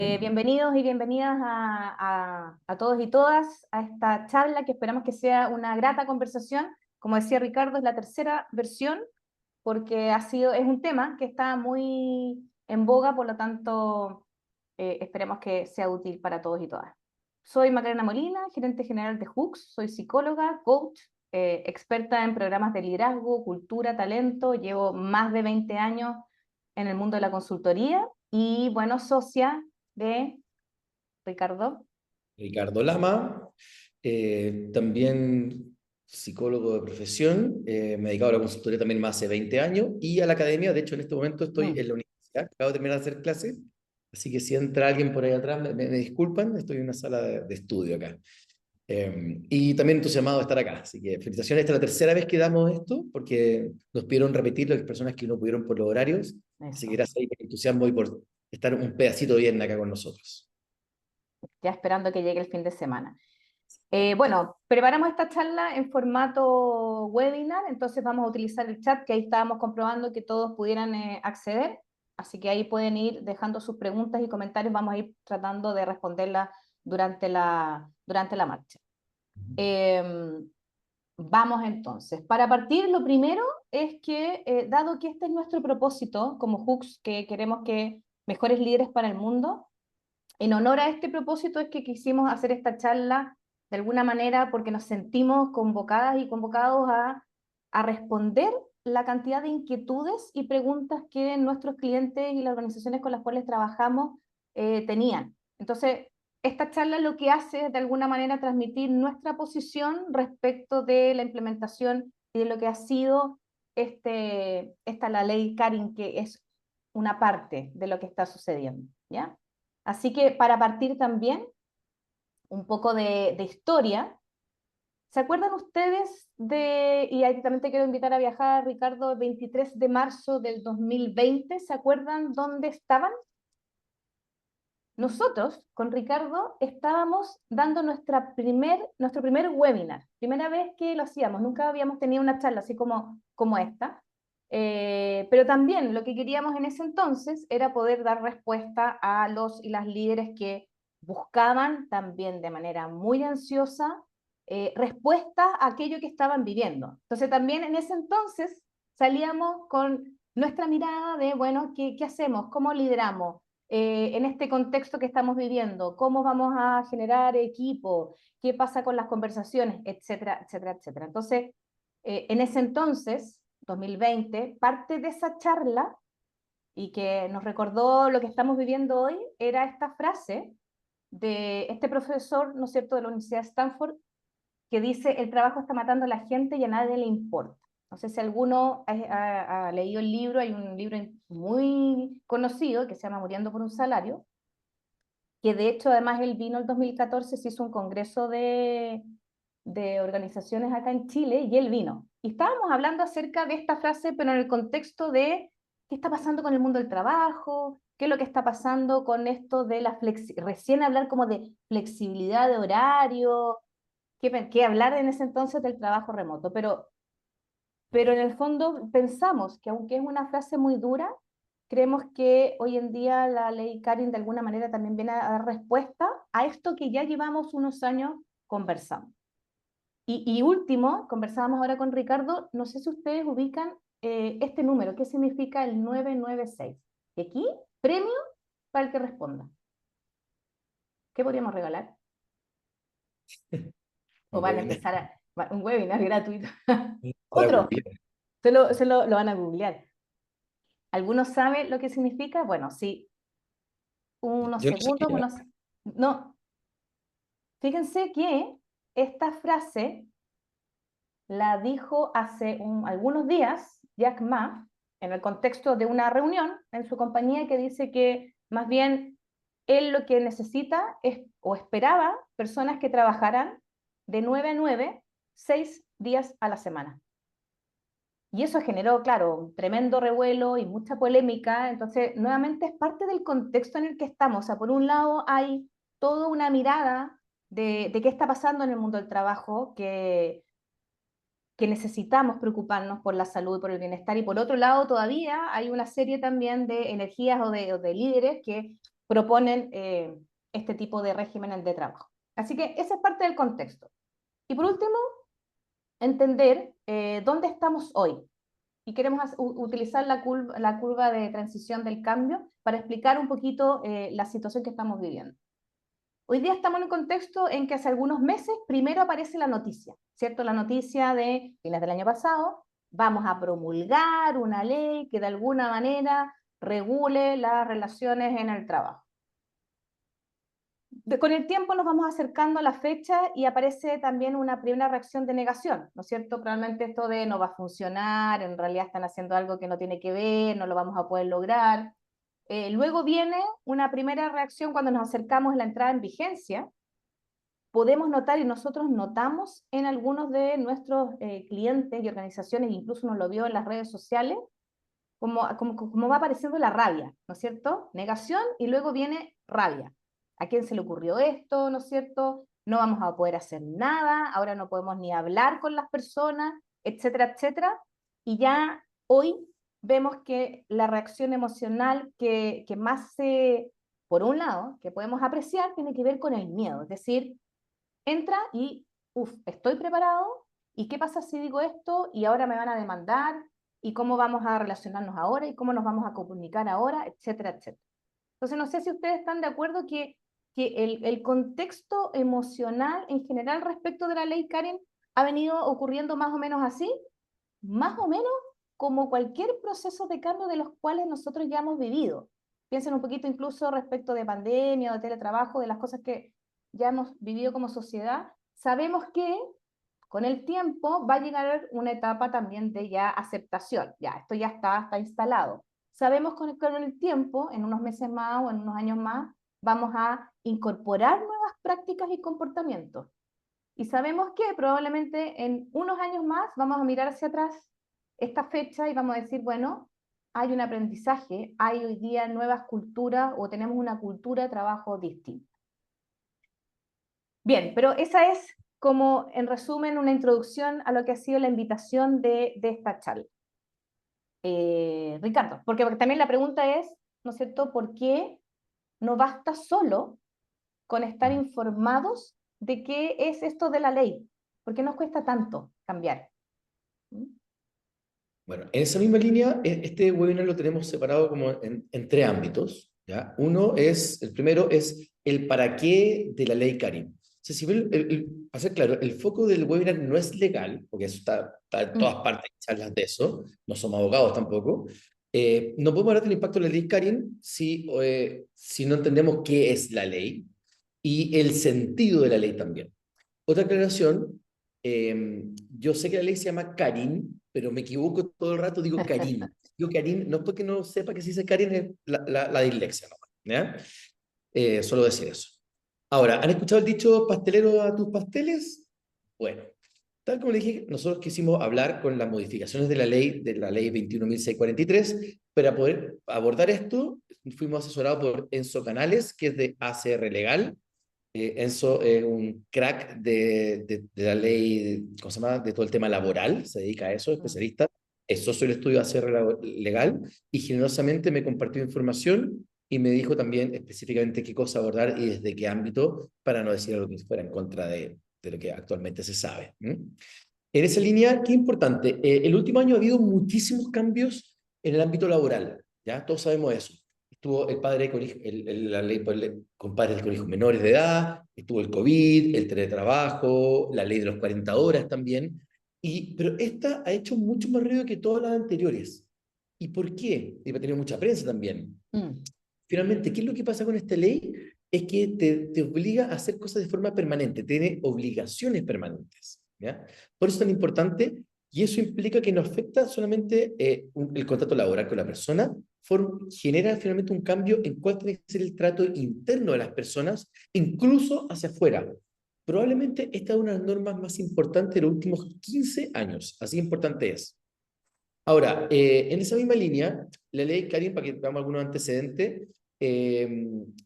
Bienvenidos y bienvenidas a todos y todas a esta charla que esperamos que sea una grata conversación. Como decía Ricardo, es la tercera versión porque es un tema que está muy en boga, por lo tanto esperemos que sea útil para todos y todas. Soy Macarena Molina, gerente general de Hooks, soy psicóloga, coach, experta en programas de liderazgo, cultura, talento, llevo más de 20 años en el mundo de la consultoría y bueno, socia de Ricardo. Ricardo Lama, también psicólogo de profesión, me he dedicado a la consultoría también más hace 20 años y a la academia. De hecho, en este momento estoy Mm. en la universidad, acabo de terminar de hacer clases, así que si entra alguien por ahí atrás, me disculpan, estoy en una sala de estudio acá. Y también entusiasmado de estar acá, así que felicitaciones. Esta es la tercera vez que damos esto, porque nos pidieron repetir las personas que no pudieron por los horarios, así que Eso, gracias ahí por el entusiasmo y por estar un pedacito bien acá con nosotros. ya esperando que llegue el fin de semana. Bueno, preparamos esta charla en formato webinar, entonces vamos a utilizar el chat, que ahí estábamos comprobando que todos pudieran acceder, así que ahí pueden ir dejando sus preguntas y comentarios, vamos a ir tratando de responderlas durante la marcha. Vamos entonces. Para partir, lo primero es que, dado que este es nuestro propósito como Hooks, que queremos que mejores líderes para el mundo, en honor a este propósito es que quisimos hacer esta charla de alguna manera porque nos sentimos convocadas y convocados a responder la cantidad de inquietudes y preguntas que nuestros clientes y las organizaciones con las cuales trabajamos tenían. Entonces, esta charla lo que hace es de alguna manera transmitir nuestra posición respecto de la implementación y de lo que ha sido la ley Karin, que es una parte de lo que está sucediendo, ¿ya? Así que para partir también un poco de historia, ¿se acuerdan ustedes y ahí también te quiero invitar a viajar, Ricardo, el 23 de marzo del 2020, ¿se acuerdan dónde estaban? Nosotros, con Ricardo, estábamos dando nuestro primer webinar, primera vez que lo hacíamos, nunca habíamos tenido una charla así como esta, pero también lo que queríamos en ese entonces era poder dar respuesta a los y las líderes que buscaban también de manera muy ansiosa respuesta a aquello que estaban viviendo. Entonces también en ese entonces salíamos con nuestra mirada de, bueno, ¿qué hacemos? ¿Cómo lideramos? En este contexto que estamos viviendo, cómo vamos a generar equipo, qué pasa con las conversaciones, etcétera, etcétera, etcétera. Entonces, en ese entonces, 2020, parte de esa charla y que nos recordó lo que estamos viviendo hoy era esta frase de este profesor, ¿no es cierto?, de la Universidad de Stanford, que dice, el trabajo está matando a la gente y a nadie le importa. No sé si alguno ha leído el libro, hay un libro muy conocido que se llama Muriendo por un salario, que de hecho además él vino el 2014, se hizo un congreso de organizaciones acá en Chile y él vino. Y estábamos hablando acerca de esta frase, pero en el contexto de qué está pasando con el mundo del trabajo, qué es lo que está pasando con esto de recién hablar como de flexibilidad de horario, qué hablar en ese entonces del trabajo remoto, pero en el fondo pensamos que aunque es una frase muy dura, creemos que hoy en día la ley Karin de alguna manera también viene a dar respuesta a esto que ya llevamos unos años conversando. Y último, conversábamos ahora con Ricardo, no sé si ustedes ubican este número, ¿qué significa el 996? Y aquí, premio para el que responda. ¿Qué podríamos regalar? O Un van a webinar. empezar un webinar gratuito. Para Otro, Google. lo van a googlear. ¿Algunos saben lo que significa? Bueno, sí, unos Yo no sé qué segundos, era. No, fíjense que esta frase la dijo hace algunos días Jack Ma en el contexto de una reunión en su compañía que dice que más bien él lo que necesita es o esperaba personas que trabajaran de 9 a 9, 6 días a la semana. Y eso generó, claro, un tremendo revuelo y mucha polémica. Entonces, nuevamente es parte del contexto en el que estamos. O sea, por un lado hay toda una mirada de qué está pasando en el mundo del trabajo, que necesitamos preocuparnos por la salud, por el bienestar. Y por otro lado, todavía hay una serie también de energías o de líderes que proponen este tipo de régimen de trabajo. Así que esa es parte del contexto. Y por último, entender dónde estamos hoy. Y queremos utilizar la curva de transición del cambio para explicar un poquito la situación que estamos viviendo. Hoy día estamos en un contexto en que hace algunos meses primero aparece la noticia, ¿cierto? La noticia de fines del año pasado, vamos a promulgar una ley que de alguna manera regule las relaciones en el trabajo. Con el tiempo nos vamos acercando a la fecha y aparece también una primera reacción de negación, ¿no es cierto? Probablemente esto de no va a funcionar, en realidad están haciendo algo que no tiene que ver, no lo vamos a poder lograr. Luego viene una primera reacción cuando nos acercamos a la entrada en vigencia. Podemos notar y nosotros notamos en algunos de nuestros clientes y organizaciones, incluso nos lo vio en las redes sociales, como va apareciendo la rabia, ¿no es cierto? Negación y luego viene rabia. ¿A quién se le ocurrió esto, no es cierto? No vamos a poder hacer nada, ahora no podemos ni hablar con las personas, etcétera, etcétera. Y ya hoy vemos que la reacción emocional que más por un lado, que podemos apreciar, tiene que ver con el miedo. Es decir, entra y, estoy preparado, ¿y qué pasa si digo esto y ahora me van a demandar? ¿Y cómo vamos a relacionarnos ahora? ¿Y cómo nos vamos a comunicar ahora? Etcétera, etcétera. Entonces, no sé si ustedes están de acuerdo que el contexto emocional en general respecto de la ley Karen ha venido ocurriendo más o menos así, más o menos como cualquier proceso de cambio de los cuales nosotros ya hemos vivido. Piensen un poquito incluso respecto de pandemia o de teletrabajo, de las cosas que ya hemos vivido como sociedad. Sabemos que con el tiempo va a llegar una etapa también de ya aceptación. Ya, esto ya está instalado. Sabemos que con el tiempo, en unos meses más o en unos años más, vamos a incorporar nuevas prácticas y comportamientos. Y sabemos que probablemente en unos años más vamos a mirar hacia atrás esta fecha y vamos a decir, bueno, hay un aprendizaje, hay hoy día nuevas culturas o tenemos una cultura de trabajo distinta. Bien, pero esa es como en resumen una introducción a lo que ha sido la invitación de esta charla. Ricardo, porque también la pregunta es, ¿no es cierto?, ¿por qué no basta solo con estar informados de qué es esto de la ley? ¿Por qué nos cuesta tanto cambiar? Bueno, en esa misma línea, este webinar lo tenemos separado como en tres ámbitos, ¿ya? El primero es el para qué de la ley Karim. O sea, si bien, para ser claro, el foco del webinar no es legal, porque eso está en todas partes, charlas de eso, no somos abogados tampoco. No podemos hablar del impacto de la ley Karim si no entendemos qué es la ley y el sentido de la ley también. Otra aclaración, yo sé que la ley se llama Karim, pero me equivoco todo el rato, digo Karim. Digo Karim, no es porque no sepa que si dice Karim es la dislexia, ¿no? ¿Ya? Solo decir eso. Ahora, ¿han escuchado el dicho pastelero a tus pasteles? Bueno, tal como le dije, nosotros quisimos hablar con las modificaciones de la ley 21.643. Para poder abordar esto, fuimos asesorados por Enzo Canales, que es de ACR Legal. Enzo es un crack de la ley, ¿cómo se llama? De todo el tema laboral, se dedica a eso, especialista. Es socio del estudio ACR Legal y generosamente me compartió información y me dijo también específicamente qué cosa abordar y desde qué ámbito, para no decir algo que fuera en contra de lo que actualmente se sabe. En esa línea, qué importante, el último año ha habido muchísimos cambios en el ámbito laboral, ¿ya? Todos sabemos eso. Estuvo el padre con la ley con padres con hijos menores de edad, estuvo el COVID, el teletrabajo, la ley de los 40 horas también, pero esta ha hecho mucho más ruido que todas las anteriores. ¿Y por qué? Y ha tenido mucha prensa también. Finalmente, ¿qué es lo que pasa con esta ley? Es que te obliga a hacer cosas de forma permanente, tiene obligaciones permanentes, ¿ya? Por eso es tan importante, y eso implica que no afecta solamente el contrato laboral con la persona, genera finalmente un cambio en cuál tiene que ser el trato interno de las personas, incluso hacia afuera. Probablemente esta es una de las normas más importantes de los últimos 15 años, así importante es. Ahora, en esa misma línea, la ley Karim, para que veamos algunos antecedentes,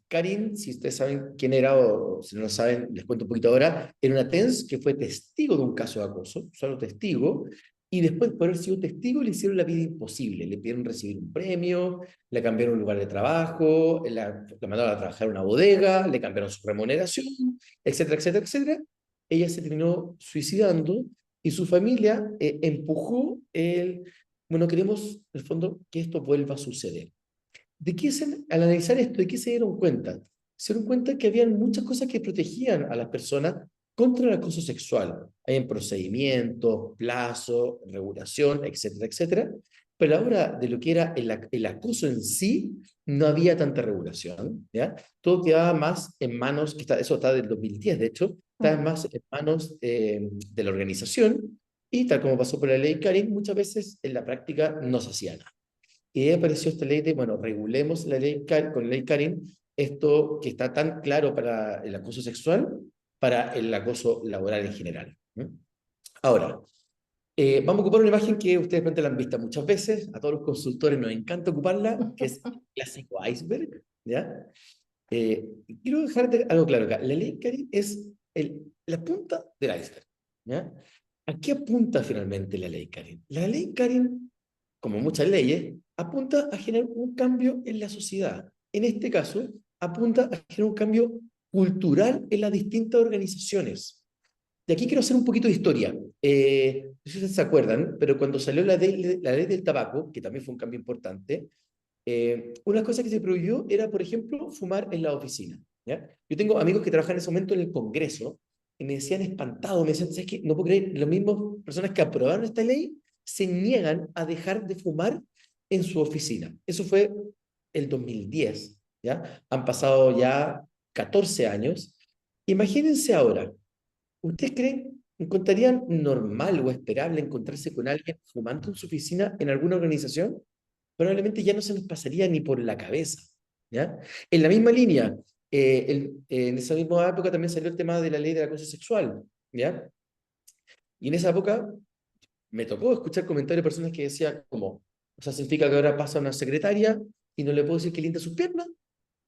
Karim, si ustedes saben quién era o si no lo saben, les cuento un poquito ahora, era una TENS que fue testigo de un caso de acoso, solo testigo, y después por haber sido testigo le hicieron la vida imposible, le pidieron recibir un premio, le cambiaron un lugar de trabajo, la mandaron a trabajar en una bodega, le cambiaron su remuneración, etcétera, etcétera, etcétera. Ella se terminó suicidando y su familia empujó bueno, queremos, en el fondo, que esto vuelva a suceder. Al analizar esto, ¿de qué se dieron cuenta? Se dieron cuenta que había muchas cosas que protegían a las personas contra el acoso sexual. Hay procedimientos, plazos, regulación, etcétera, etcétera. Pero ahora de lo que era el acoso en sí, no había tanta regulación, ¿ya? Todo quedaba más en manos, eso está del 2010, de hecho, estaba más en manos de la organización, y tal como pasó por la ley Karin, muchas veces en la práctica no se hacía nada. Y ahí apareció esta ley de, bueno, regulemos la ley con la ley Karin, esto que está tan claro para el acoso sexual, para el acoso laboral en general. Ahora, vamos a ocupar una imagen que ustedes probablemente la han visto muchas veces, a todos los consultores nos encanta ocuparla, que es el clásico iceberg, ¿ya? Quiero dejarte algo claro acá. La ley Karin es la punta del iceberg, ¿ya? ¿A qué apunta finalmente la ley Karin? La ley Karin, como muchas leyes, apunta a generar un cambio en la sociedad. En este caso, apunta a generar un cambio cultural en las distintas organizaciones. Y aquí quiero hacer un poquito de historia. No sé si ustedes se acuerdan, pero cuando salió la ley del tabaco, que también fue un cambio importante, una cosa que se prohibió era, por ejemplo, fumar en la oficina, ¿ya? Yo tengo amigos que trabajan en ese momento en el Congreso y me decían espantados, me decían, ¿sabes qué? No puedo creer, las mismas personas que aprobaron esta ley se niegan a dejar de fumar en su oficina. Eso fue el 2010, ¿ya? Han pasado ya 14 años. Imagínense ahora, ¿ustedes creen, encontrarían normal o esperable encontrarse con alguien fumando en su oficina en alguna organización? Probablemente ya no se nos pasaría ni por la cabeza, ¿ya? En la misma línea, en esa misma época también salió el tema de la ley del acoso sexual, ¿ya? Y en esa época me tocó escuchar comentarios de personas que decían como, o sea, significa que ahora pasa una secretaria y no le puedo decir que linda sus piernas.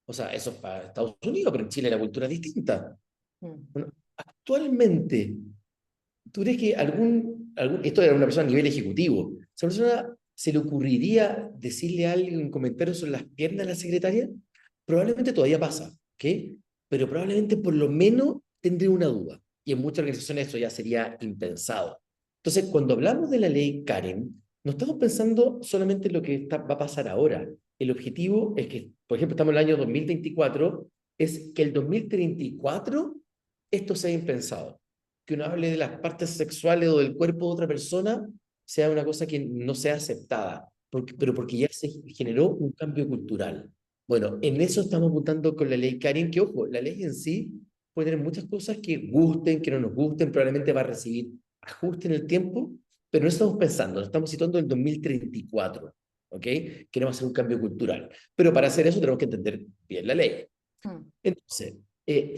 O sea, eso es para Estados Unidos, pero en Chile la cultura es distinta. Bueno, actualmente, ¿tú crees que esto era una persona a nivel ejecutivo, esa persona se le ocurriría decirle a alguien un comentario sobre las piernas de la secretaria? Probablemente todavía pasa, ¿ok? Pero probablemente por lo menos tendría una duda. Y en muchas organizaciones eso ya sería impensado. Entonces, cuando hablamos de la ley Karen, no estamos pensando solamente en lo que va a pasar ahora. El objetivo es que, por ejemplo, estamos en el año 2024, es que el 2034 esto sea impensado, que uno hable de las partes sexuales o del cuerpo de otra persona sea una cosa que no sea aceptada, pero porque ya se generó un cambio cultural. Bueno, en eso estamos apuntando con la ley Karin, que ojo, la ley en sí puede tener muchas cosas que gusten, que no nos gusten, probablemente va a recibir ajuste en el tiempo, pero no estamos pensando, nos estamos situando en el 2034, ¿ok? Queremos hacer un cambio cultural, pero para hacer eso tenemos que entender bien la ley. Entonces,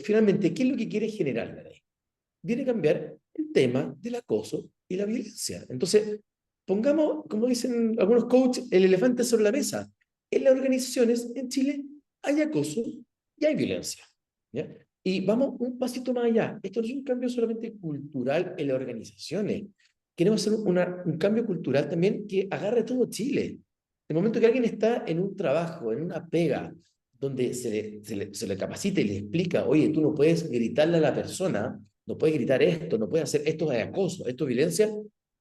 finalmente, ¿qué es lo que quiere generar la ley? Viene a cambiar el tema del acoso y la violencia. Entonces, pongamos, como dicen algunos coaches, el elefante sobre la mesa. En las organizaciones en Chile hay acoso y hay violencia, ¿ya? Y vamos un pasito más allá. Esto no es un cambio solamente cultural en las organizaciones. Queremos hacer un cambio cultural también que agarre todo Chile. El momento que alguien está en un trabajo, en una pega, donde se le capacita y le explica, oye, tú no puedes gritarle a la persona, no puedes gritar esto, no puedes hacer esto de acoso, esto es violencia,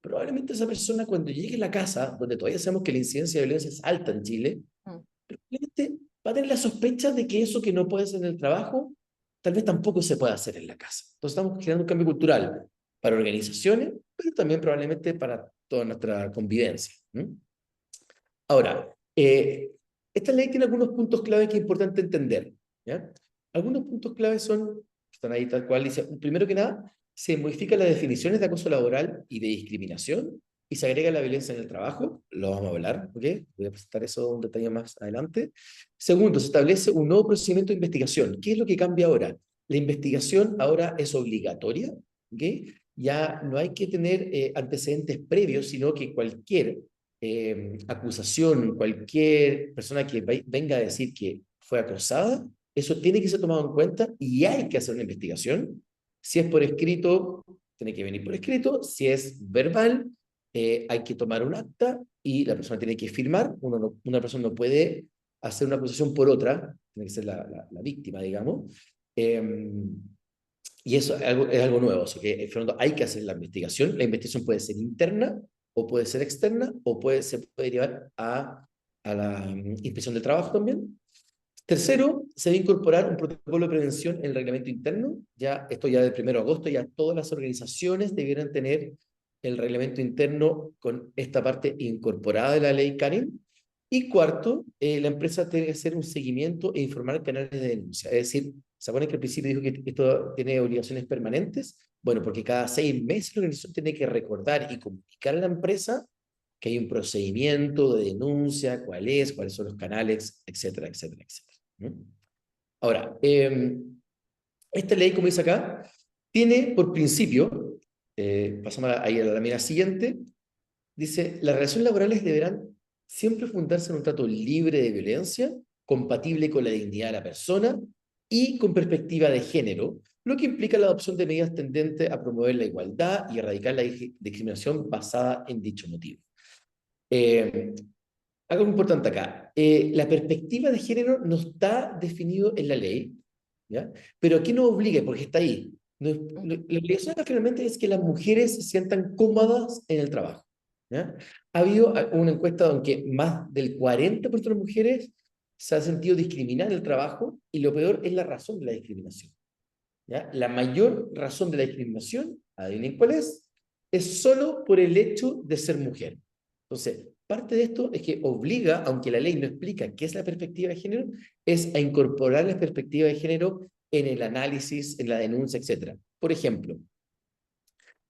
probablemente esa persona cuando llegue a la casa, donde todavía sabemos que la incidencia de violencia es alta en Chile, probablemente va a tener la sospecha de que eso que no puede hacer en el trabajo, tal vez tampoco se pueda hacer en la casa. Entonces estamos generando un cambio cultural para organizaciones, pero también probablemente para toda nuestra convivencia. Ahora, esta ley tiene algunos puntos clave que es importante entender, ¿ya? Algunos puntos clave están ahí tal cual, dice, primero que nada, se modifican las definiciones de acoso laboral y de discriminación y se agrega la violencia en el trabajo, lo vamos a hablar, ¿ok? Voy a presentar eso un detalle más adelante. Segundo, se establece un nuevo procedimiento de investigación. ¿Qué es lo que cambia ahora? La investigación ahora es obligatoria, ¿ok? Ya no hay que tener antecedentes previos, sino que cualquier acusación, cualquier persona que venga a decir que fue acosada, eso tiene que ser tomado en cuenta y hay que hacer una investigación. Si es por escrito, tiene que venir por escrito. Si es verbal, hay que tomar un acta y la persona tiene que firmar. Una persona no puede hacer una acusación por otra, tiene que ser la víctima, digamos. Y eso es algo nuevo, o sea que en fondo hay que hacer la investigación puede ser interna o puede ser externa o se puede llevar a la inspección del trabajo también. Tercero, se debe incorporar un protocolo de prevención en el reglamento interno. Esto ya del 1 de agosto, ya todas las organizaciones debieran tener el reglamento interno con esta parte incorporada de la ley Karen. Y cuarto, la empresa tiene que hacer un seguimiento e informar canales de denuncia. Es decir, ¿se acuerdan que al principio dijo que esto tiene obligaciones permanentes? Bueno, porque cada 6 meses la organización tiene que recordar y comunicar a la empresa que hay un procedimiento de denuncia, cuáles son los canales, etcétera, etcétera, etcétera. ¿No? Ahora, esta ley, como dice acá, tiene por principio, pasamos ahí a la lámina siguiente, dice, las relaciones laborales deberán siempre fundarse en un trato libre de violencia, compatible con la dignidad de la persona y con perspectiva de género, lo que implica la adopción de medidas tendentes a promover la igualdad y erradicar la discriminación basada en dicho motivo. Algo importante acá, la perspectiva de género no está definido en la ley, ¿ya? Pero aquí no obliga, porque está ahí. La obligación acá finalmente es que las mujeres se sientan cómodas en el trabajo, ¿ya? Ha habido una encuesta donde más del 40% de las mujeres se ha sentido discriminadas en el trabajo, y lo peor es la razón de la discriminación, ¿ya? La mayor razón de la discriminación, adivinen cuál es solo por el hecho de ser mujer. Entonces, parte de esto es que obliga, aunque la ley no explica qué es la perspectiva de género, es a incorporar la perspectiva de género en el análisis, en la denuncia, etc. Por ejemplo,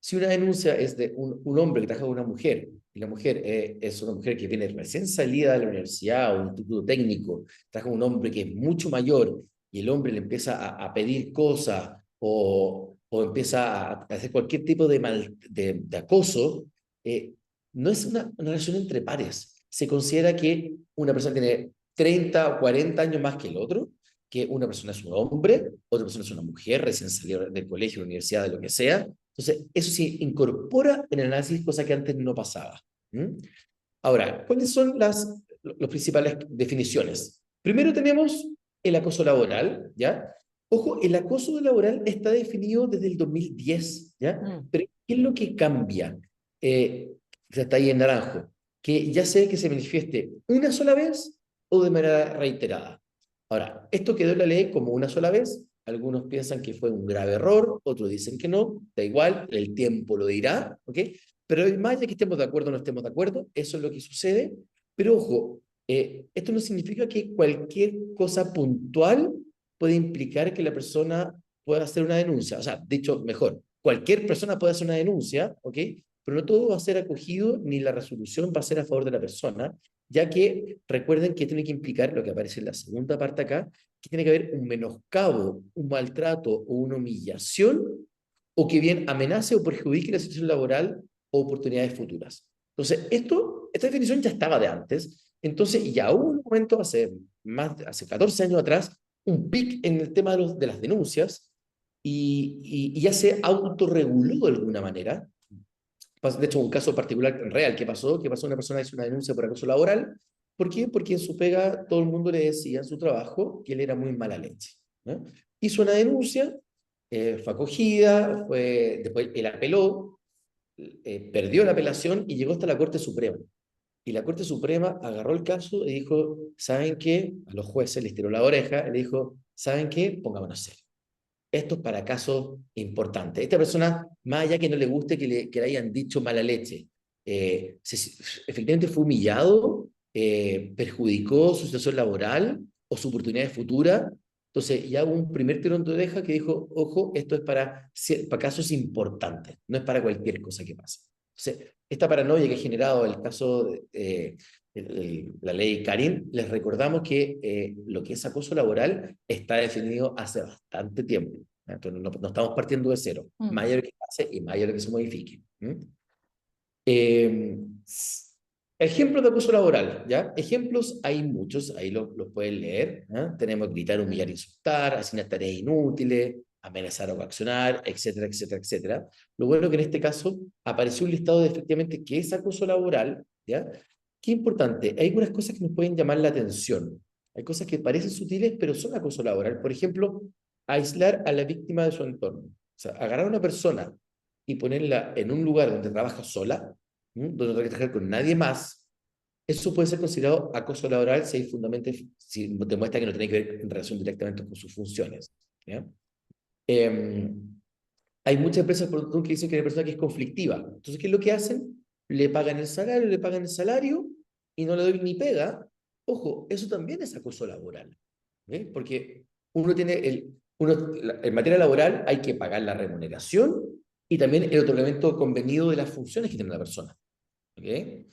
si una denuncia es de un hombre que trabaja con una mujer, y la mujer es una mujer que viene recién salida de la universidad o un instituto técnico, trabaja con un hombre que es mucho mayor, y el hombre le empieza a pedir cosas o empieza a hacer cualquier tipo de acoso, no es una relación entre pares. Se considera que una persona tiene 30 o 40 años más que el otro, que una persona es un hombre, otra persona es una mujer, recién salió del colegio, de la universidad, de lo que sea. Entonces, eso se incorpora en el análisis, cosa que antes no pasaba. ¿Mm? Ahora, ¿cuáles son las principales definiciones? Primero tenemos el acoso laboral, ¿ya? Ojo, el acoso laboral está definido desde el 2010, ¿ya? Pero ¿qué es lo que cambia? Está ahí en naranjo, que ya sea que se manifieste una sola vez o de manera reiterada. Ahora, esto quedó en la ley como una sola vez. Algunos piensan que fue un grave error, otros dicen que no, da igual, el tiempo lo dirá, ¿ok? Pero más allá de que estemos de acuerdo o no estemos de acuerdo, eso es lo que sucede. Pero ojo, esto no significa que cualquier cosa puntual puede implicar que la persona pueda hacer una denuncia. O sea, dicho mejor, cualquier persona puede hacer una denuncia, ¿ok? Pero no todo va a ser acogido ni la resolución va a ser a favor de la persona, ya que recuerden que tiene que implicar lo que aparece en la segunda parte acá, que tiene que haber un menoscabo, un maltrato o una humillación, o que bien amenace o perjudique la situación laboral o oportunidades futuras. Entonces, esta definición ya estaba de antes, entonces ya hubo un momento hace 14 años atrás, un pic en el tema de las denuncias, y ya se autorreguló de alguna manera. De hecho, un caso particular real que pasó una persona hizo una denuncia por acoso laboral. ¿Por qué? Porque en su pega todo el mundo le decía en su trabajo que él era muy mala leche, ¿no? Hizo una denuncia, fue acogida, después él apeló, perdió la apelación y llegó hasta la Corte Suprema. Y la Corte Suprema agarró el caso y dijo, ¿saben qué? A los jueces les tiró la oreja y le dijo, ¿saben qué? Pongámonos serios. Esto es para casos importantes. Esta persona, más allá que no le guste que le hayan dicho mala leche, efectivamente fue humillado, perjudicó su situación laboral o su oportunidad futura. Entonces ya hubo un primer tirón de oreja que dijo, ojo, esto es para casos importantes, no es para cualquier cosa que pase. Entonces, esta paranoia que ha generado el caso la ley Karim, les recordamos que lo que es acoso laboral está definido hace bastante tiempo. Entonces, no estamos partiendo de cero. Más allá de lo que pase y más allá de lo que se modifique. Ejemplos de acoso laboral, ¿ya? Ejemplos hay muchos, ahí los pueden leer. ¿eh? Tenemos gritar, humillar, insultar, asignar tareas inútiles, amenazar o coaccionar, etcétera, etcétera, etcétera. Lo bueno que en este caso apareció un listado de efectivamente qué es acoso laboral, ¿ya? Qué importante, hay algunas cosas que nos pueden llamar la atención. Hay cosas que parecen sutiles, pero son acoso laboral. Por ejemplo, aislar a la víctima de su entorno. O sea, agarrar a una persona y ponerla en un lugar donde trabaja sola, donde no tiene que trabajar con nadie más, eso puede ser considerado acoso laboral si hay fundamentos, si demuestra que no tiene que ver en relación directamente con sus funciones. ¿Ya? Eh, Hay muchas empresas por ejemplo, que dicen que hay una persona que es conflictiva. Entonces, ¿qué es lo que hacen? Le pagan el salario y no le doy ni pega. Ojo, eso también es acoso laboral. Porque uno tiene en materia laboral hay que pagar la remuneración y también el otorgamiento convenido de las funciones que tiene la persona. ¿Okay?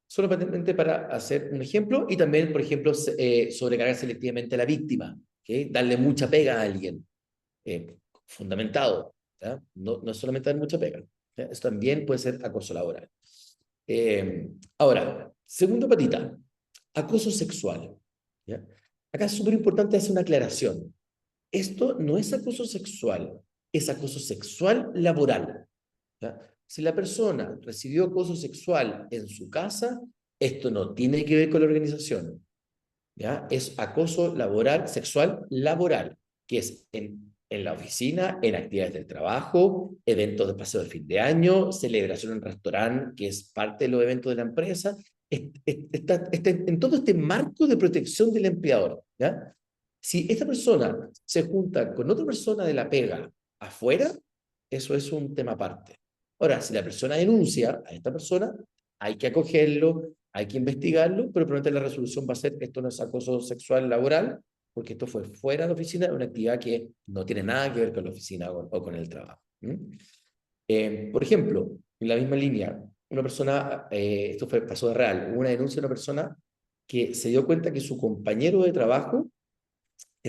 Solamente para hacer un ejemplo y también, por ejemplo, sobrecargar selectivamente a la víctima, ¿okay? Darle mucha pega a alguien, fundamentado, ¿ya? No, no es solamente dar mucha pega, ¿ya? Eso también puede ser acoso laboral. Ahora, segunda patita, acoso sexual, ¿ya? Acá es súper importante hacer una aclaración. Esto no es acoso sexual, es acoso sexual laboral. ¿Ya? Si la persona recibió acoso sexual en su casa, esto no tiene que ver con la organización. ¿Ya? Es acoso laboral, sexual laboral, que es en la oficina, en actividades del trabajo, eventos de paseo de fin de año, celebración en restaurante, que es parte de los eventos de la empresa, está en todo este marco de protección del empleador. ¿Ya? Si esta persona se junta con otra persona de la pega afuera, eso es un tema aparte. Ahora, si la persona denuncia a esta persona, hay que acogerlo, hay que investigarlo, pero probablemente la resolución va a ser esto no es acoso sexual laboral, porque esto fue fuera de la oficina, una actividad que no tiene nada que ver con la oficina o con el trabajo. Por ejemplo, en la misma línea, una persona, pasó de real, hubo una denuncia de una persona que se dio cuenta que su compañero de trabajo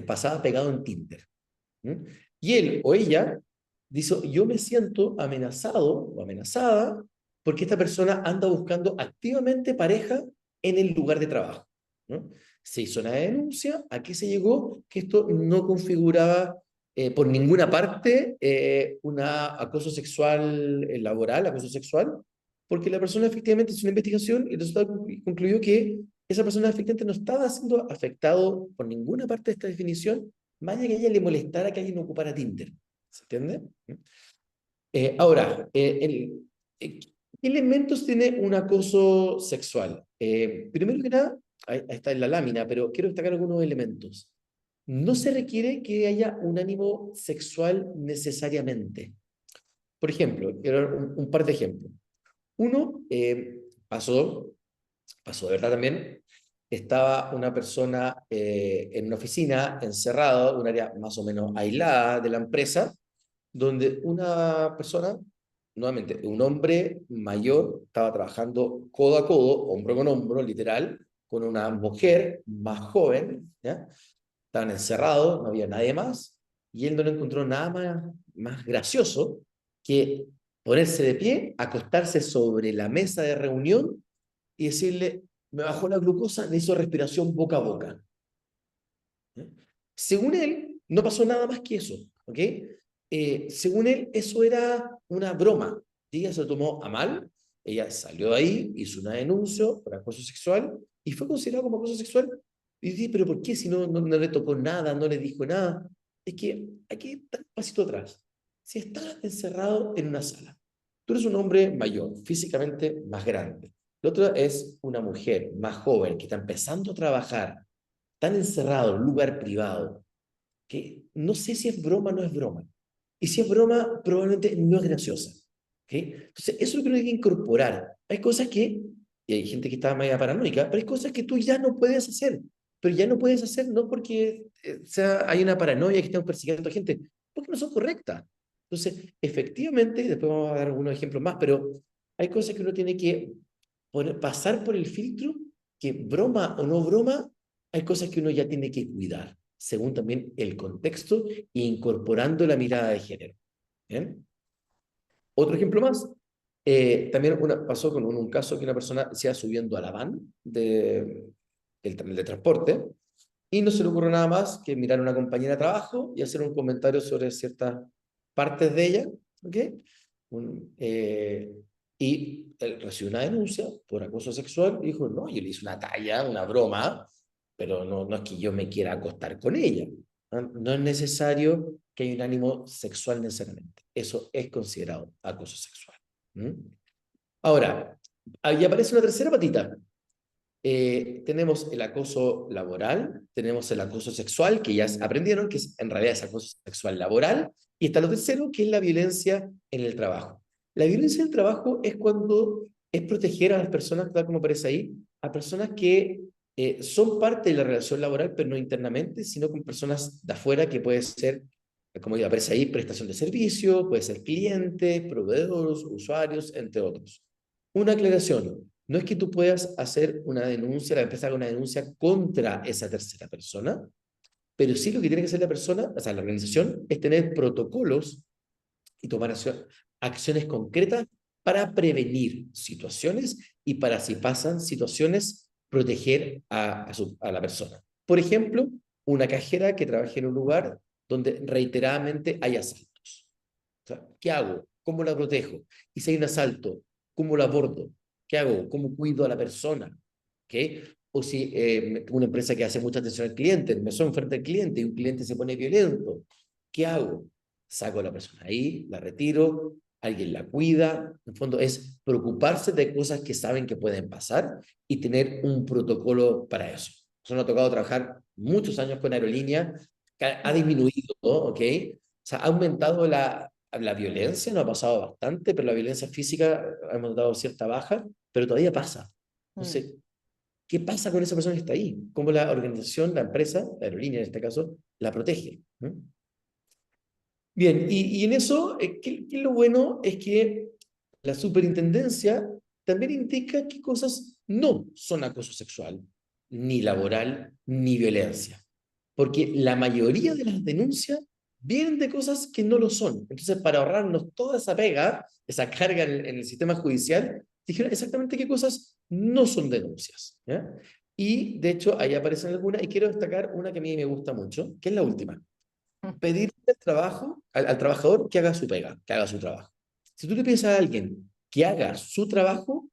pasaba pegado en Tinder. ¿Mm? Y él o ella dice, yo me siento amenazado o amenazada porque esta persona anda buscando activamente pareja en el lugar de trabajo. ¿No? Se hizo una denuncia, ¿a qué se llegó? Que esto no configuraba por ninguna parte un acoso sexual laboral, acoso sexual, porque la persona efectivamente hizo una investigación y el resultado concluyó que esa persona efectivamente no estaba siendo afectado por ninguna parte de esta definición, más allá que a ella le molestara que alguien ocupara Tinder. ¿Se entiende? Ahora, ¿qué elementos tiene un acoso sexual? Primero que nada, ahí está en la lámina, pero quiero destacar algunos elementos. No se requiere que haya un ánimo sexual necesariamente. Por ejemplo, quiero dar un par de ejemplos. Uno, pasó de verdad también, estaba una persona en una oficina encerrada, un área más o menos aislada de la empresa, donde una persona, nuevamente, un hombre mayor, estaba trabajando codo a codo, hombro con hombro, literal, con una mujer más joven, ¿ya? Estaban encerrados, no había nadie más, y él no le encontró nada más gracioso que ponerse de pie, acostarse sobre la mesa de reunión y decirle, me bajó la glucosa, le hizo respiración boca a boca. ¿Eh? Según él, no pasó nada más que eso, ¿ok? Según él, eso era una broma. Y ella se lo tomó a mal, ella salió de ahí, hizo una denuncia por acoso sexual y fue considerado como acoso sexual. Y dije, pero ¿por qué si no le tocó nada, no le dijo nada? Es que hay que dar un pasito atrás. Si estás encerrado en una sala, tú eres un hombre mayor, físicamente más grande. La otra es una mujer más joven que está empezando a trabajar, tan encerrado en un lugar privado, que no sé si es broma o no es broma. Y si es broma, probablemente no es graciosa. ¿Okay? Entonces, eso es lo que uno hay que incorporar. Hay cosas que, y hay gente que está media paranoica, pero hay cosas que tú ya no puedes hacer. Pero ya no puedes hacer no porque hay una paranoia que estamos persiguiendo a gente, porque no son correctas. Entonces, efectivamente, después vamos a dar algunos ejemplos más, pero hay cosas que uno tiene que pasar por el filtro, que broma o no broma, hay cosas que uno ya tiene que cuidar, según también el contexto e incorporando la mirada de género. ¿Bien? Otro ejemplo más, también pasó con un caso que una persona se iba subiendo a la van de transporte y no se le ocurre nada más que mirar a una compañera de trabajo y hacer un comentario sobre ciertas partes de ella, ¿ok? Un, y él recibió una denuncia por acoso sexual y dijo, no, yo le hice una talla, una broma, pero no es que yo me quiera acostar con ella. No, no es necesario que haya un ánimo sexual necesariamente. Eso es considerado acoso sexual. ¿Mm? Ahora, ahí aparece una tercera patita. Tenemos el acoso laboral, tenemos el acoso sexual, que ya aprendieron que en realidad es acoso sexual laboral, y está lo tercero, que es la violencia en el trabajo. La violencia en el trabajo es cuando es proteger a las personas, tal como aparece ahí, a personas que son parte de la relación laboral, pero no internamente, sino con personas de afuera, que puede ser, como aparece ahí, prestación de servicio, puede ser clientes, proveedores, usuarios, entre otros. Una aclaración. No es que tú puedas hacer una denuncia, la empresa haga una denuncia contra esa tercera persona, pero sí lo que tiene que hacer la persona, o sea, la organización, es tener protocolos y tomar acciones concretas para prevenir situaciones y para, si pasan situaciones, proteger a la persona. Por ejemplo, una cajera que trabaje en un lugar donde reiteradamente hay asaltos. O sea, ¿qué hago? ¿Cómo la protejo? Y si hay un asalto, ¿cómo la abordo? ¿Qué hago? ¿Cómo cuido a la persona? ¿Okay? O si una empresa que hace mucha atención al cliente, me son frente al cliente y un cliente se pone violento, ¿qué hago? Saco a la persona ahí, la retiro, alguien la cuida. En el fondo es preocuparse de cosas que saben que pueden pasar y tener un protocolo para eso. Eso nos ha tocado trabajar muchos años con aerolínea, que ha disminuido, ¿no? ¿Ok? O sea, ha aumentado la violencia, nos ha pasado bastante, pero la violencia física hemos dado cierta baja, pero todavía pasa. Mm. Entonces, ¿qué pasa con esa persona que está ahí? ¿Cómo la organización, la empresa, la aerolínea en este caso, la protege? ¿Mm? Bien, y en eso, ¿qué es lo bueno? Es que la superintendencia también indica qué cosas no son acoso sexual, ni laboral, ni violencia. Porque la mayoría de las denuncias vienen de cosas que no lo son. Entonces, para ahorrarnos toda esa pega, esa carga en el sistema judicial, dijeron exactamente qué cosas no son denuncias. ¿Ya? Y de hecho, ahí aparecen algunas, y quiero destacar una que a mí me gusta mucho, que es la última: pedirle al trabajo, al trabajador que haga su pega, que haga su trabajo. Si tú le pides a alguien que haga su trabajo,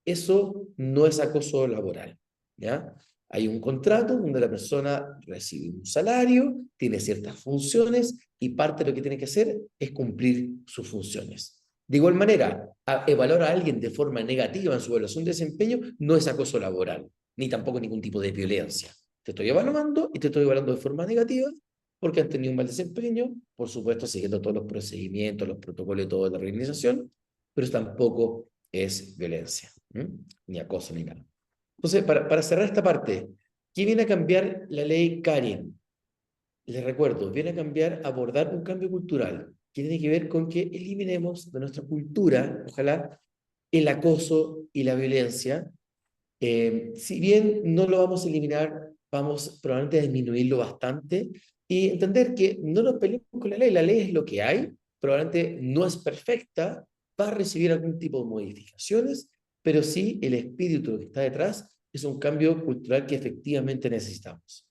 eso no es acoso laboral, ¿ya? Hay un contrato donde la persona recibe un salario, tiene ciertas funciones y parte de lo que tiene que hacer es cumplir sus funciones. De igual manera, evaluar a alguien de forma negativa en su evaluación de desempeño no es acoso laboral, ni tampoco ningún tipo de violencia. Te estoy evaluando y te estoy evaluando de forma negativa porque han tenido un mal desempeño, por supuesto, siguiendo todos los procedimientos, los protocolos y todo de la organización, pero tampoco es violencia, ni acoso, ni nada. Entonces, para cerrar esta parte, ¿qué viene a cambiar la ley Karin? Les recuerdo, viene a cambiar, abordar un cambio cultural que tiene que ver con que eliminemos de nuestra cultura, ojalá, el acoso y la violencia. Si bien no lo vamos a eliminar, vamos probablemente a disminuirlo bastante y entender que no nos peleemos con la ley es lo que hay, probablemente no es perfecta, va a recibir algún tipo de modificaciones, pero sí el espíritu que está detrás es un cambio cultural que efectivamente necesitamos.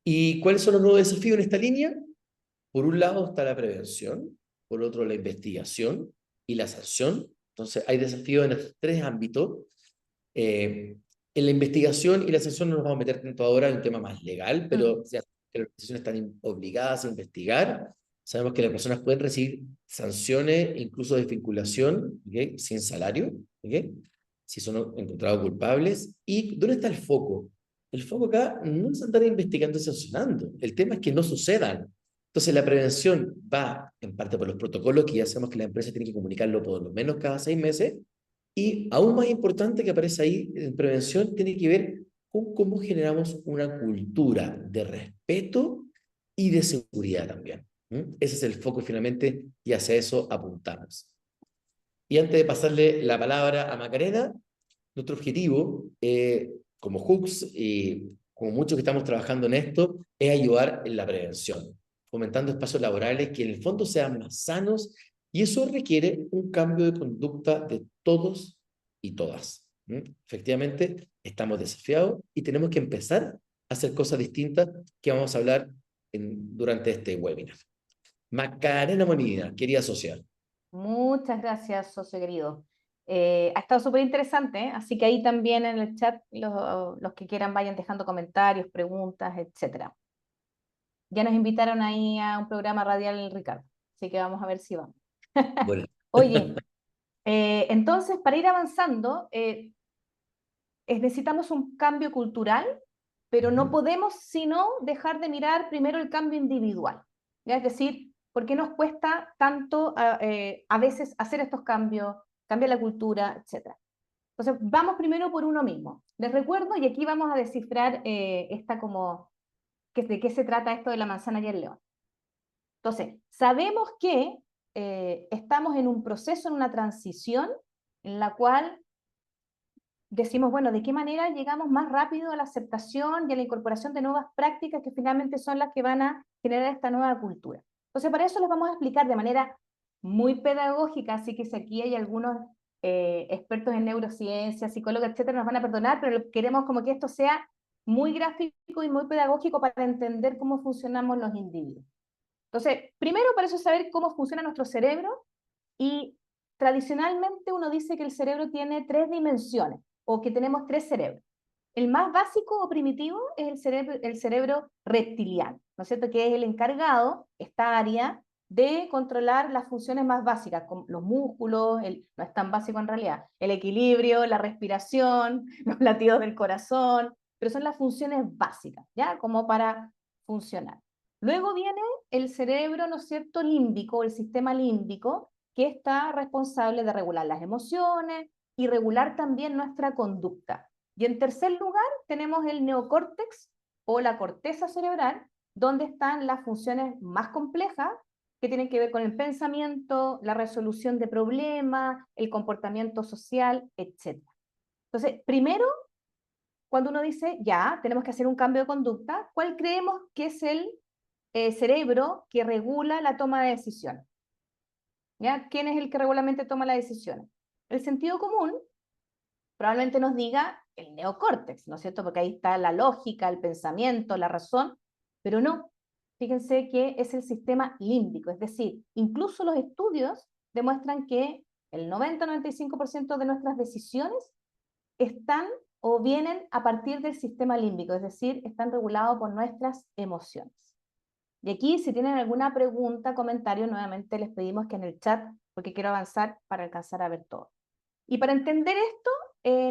¿Y cuáles son los nuevos desafíos en esta línea? Por un lado está la prevención, por otro la investigación y la sanción. Entonces hay desafíos en estos tres ámbitos. En la investigación y la sanción no nos vamos a meter tanto ahora en un tema más legal, Mm. pero o sea, que las organizaciones están obligadas a investigar. Sabemos que las personas pueden recibir sanciones, incluso desvinculación, ¿okay? Sin salario, ¿okay? Si son encontrados culpables. ¿Y dónde está el foco? El foco acá no es andar investigando y sancionando. El tema es que no sucedan. Entonces la prevención va en parte por los protocolos que ya sabemos que la empresa tiene que comunicarlo por lo menos cada 6 meses, y aún más importante que aparece ahí en prevención tiene que ver con cómo generamos una cultura de respeto y de seguridad también. Ese es el foco finalmente y hacia eso apuntamos. Y antes de pasarle la palabra a Macarena, nuestro objetivo como Hooks y como muchos que estamos trabajando en esto es ayudar en la prevención, fomentando espacios laborales que en el fondo sean más sanos, y eso requiere un cambio de conducta de todos y todas. Efectivamente, estamos desafiados y tenemos que empezar hacer cosas distintas que vamos a hablar durante este webinar. Macarena Molina, quería asociar. Muchas gracias, socio querido. Ha estado súper interesante, ¿eh? Así que ahí también en el chat los que quieran vayan dejando comentarios, preguntas, etcétera. Ya nos invitaron ahí a un programa radial, Ricardo, así que vamos a ver si vamos. Bueno. Oye, entonces para ir avanzando, necesitamos un cambio cultural, pero no podemos sino dejar de mirar primero el cambio individual. ¿Ya? Es decir, ¿por qué nos cuesta tanto a veces hacer estos cambios, cambiar la cultura, etcétera? Entonces, vamos primero por uno mismo. Les recuerdo, y aquí vamos a descifrar de qué se trata esto de la manzana y el león. Entonces, sabemos que estamos en un proceso, en una transición, en la cual decimos, bueno, ¿de qué manera llegamos más rápido a la aceptación y a la incorporación de nuevas prácticas que finalmente son las que van a generar esta nueva cultura? Entonces, para eso les vamos a explicar de manera muy pedagógica, así que si aquí hay algunos expertos en neurociencia, psicólogos, etcétera, nos van a perdonar, pero queremos como que esto sea muy gráfico y muy pedagógico para entender cómo funcionamos los individuos. Entonces, primero para eso saber cómo funciona nuestro cerebro, y tradicionalmente uno dice que el cerebro tiene tres dimensiones, o que tenemos tres cerebros. El más básico o primitivo es el cerebro reptiliano, ¿no es cierto? Que es el encargado, esta área, de controlar las funciones más básicas, como los músculos, no es tan básico en realidad, el equilibrio, la respiración, los latidos del corazón, pero son las funciones básicas, ¿ya? Como para funcionar. Luego viene el cerebro, ¿no es cierto?, límbico, el sistema límbico, que está responsable de regular las emociones y regular también nuestra conducta. Y en tercer lugar tenemos el neocórtex o la corteza cerebral, donde están las funciones más complejas que tienen que ver con el pensamiento, la resolución de problemas, el comportamiento social, etc. Entonces, primero, cuando uno dice, ya, tenemos que hacer un cambio de conducta, ¿cuál creemos que es el cerebro que regula la toma de decisiones? ¿Ya? ¿Quién es el que regularmente toma las decisiones? El sentido común probablemente nos diga el neocórtex, ¿no es cierto? Porque ahí está la lógica, el pensamiento, la razón, pero no. Fíjense que es el sistema límbico, es decir, incluso los estudios demuestran que el 90-95% de nuestras decisiones están o vienen a partir del sistema límbico, es decir, están regulados por nuestras emociones. Y aquí, si tienen alguna pregunta, comentario, nuevamente les pedimos que en el chat, porque quiero avanzar para alcanzar a ver todo. Y para entender esto,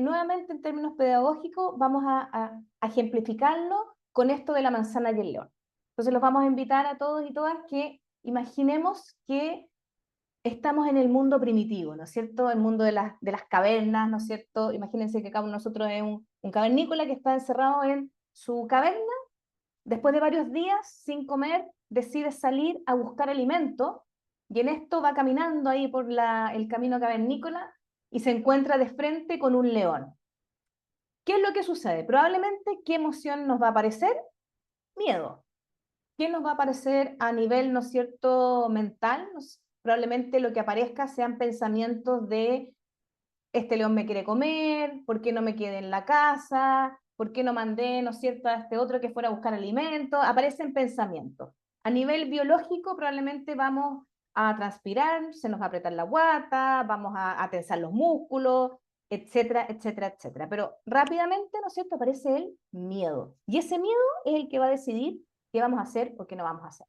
nuevamente en términos pedagógicos, vamos a ejemplificarlo con esto de la manzana y el león. Entonces los vamos a invitar a todos y todas que imaginemos que estamos en el mundo primitivo, ¿no es cierto? El mundo de las cavernas, ¿no es cierto? Imagínense que cada uno de nosotros es un cavernícola que está encerrado en su caverna. Después de varios días sin comer, decide salir a buscar alimento, y en esto va caminando ahí por el camino cavernícola y se encuentra de frente con un león. ¿Qué es lo que sucede? Probablemente, ¿qué emoción nos va a aparecer? Miedo. ¿Qué nos va a aparecer a nivel, ¿no es cierto?, mental? Probablemente lo que aparezca sean pensamientos de este león me quiere comer, ¿por qué no me quedé en la casa? ¿Por qué no mandé, ¿no es cierto?, a este otro que fuera a buscar alimento? Aparecen pensamientos. A nivel biológico probablemente vamos a transpirar, se nos va a apretar la guata, vamos a tensar los músculos, etcétera, etcétera, etcétera. Pero rápidamente, ¿no es cierto?, aparece el miedo. Y ese miedo es el que va a decidir qué vamos a hacer o qué no vamos a hacer.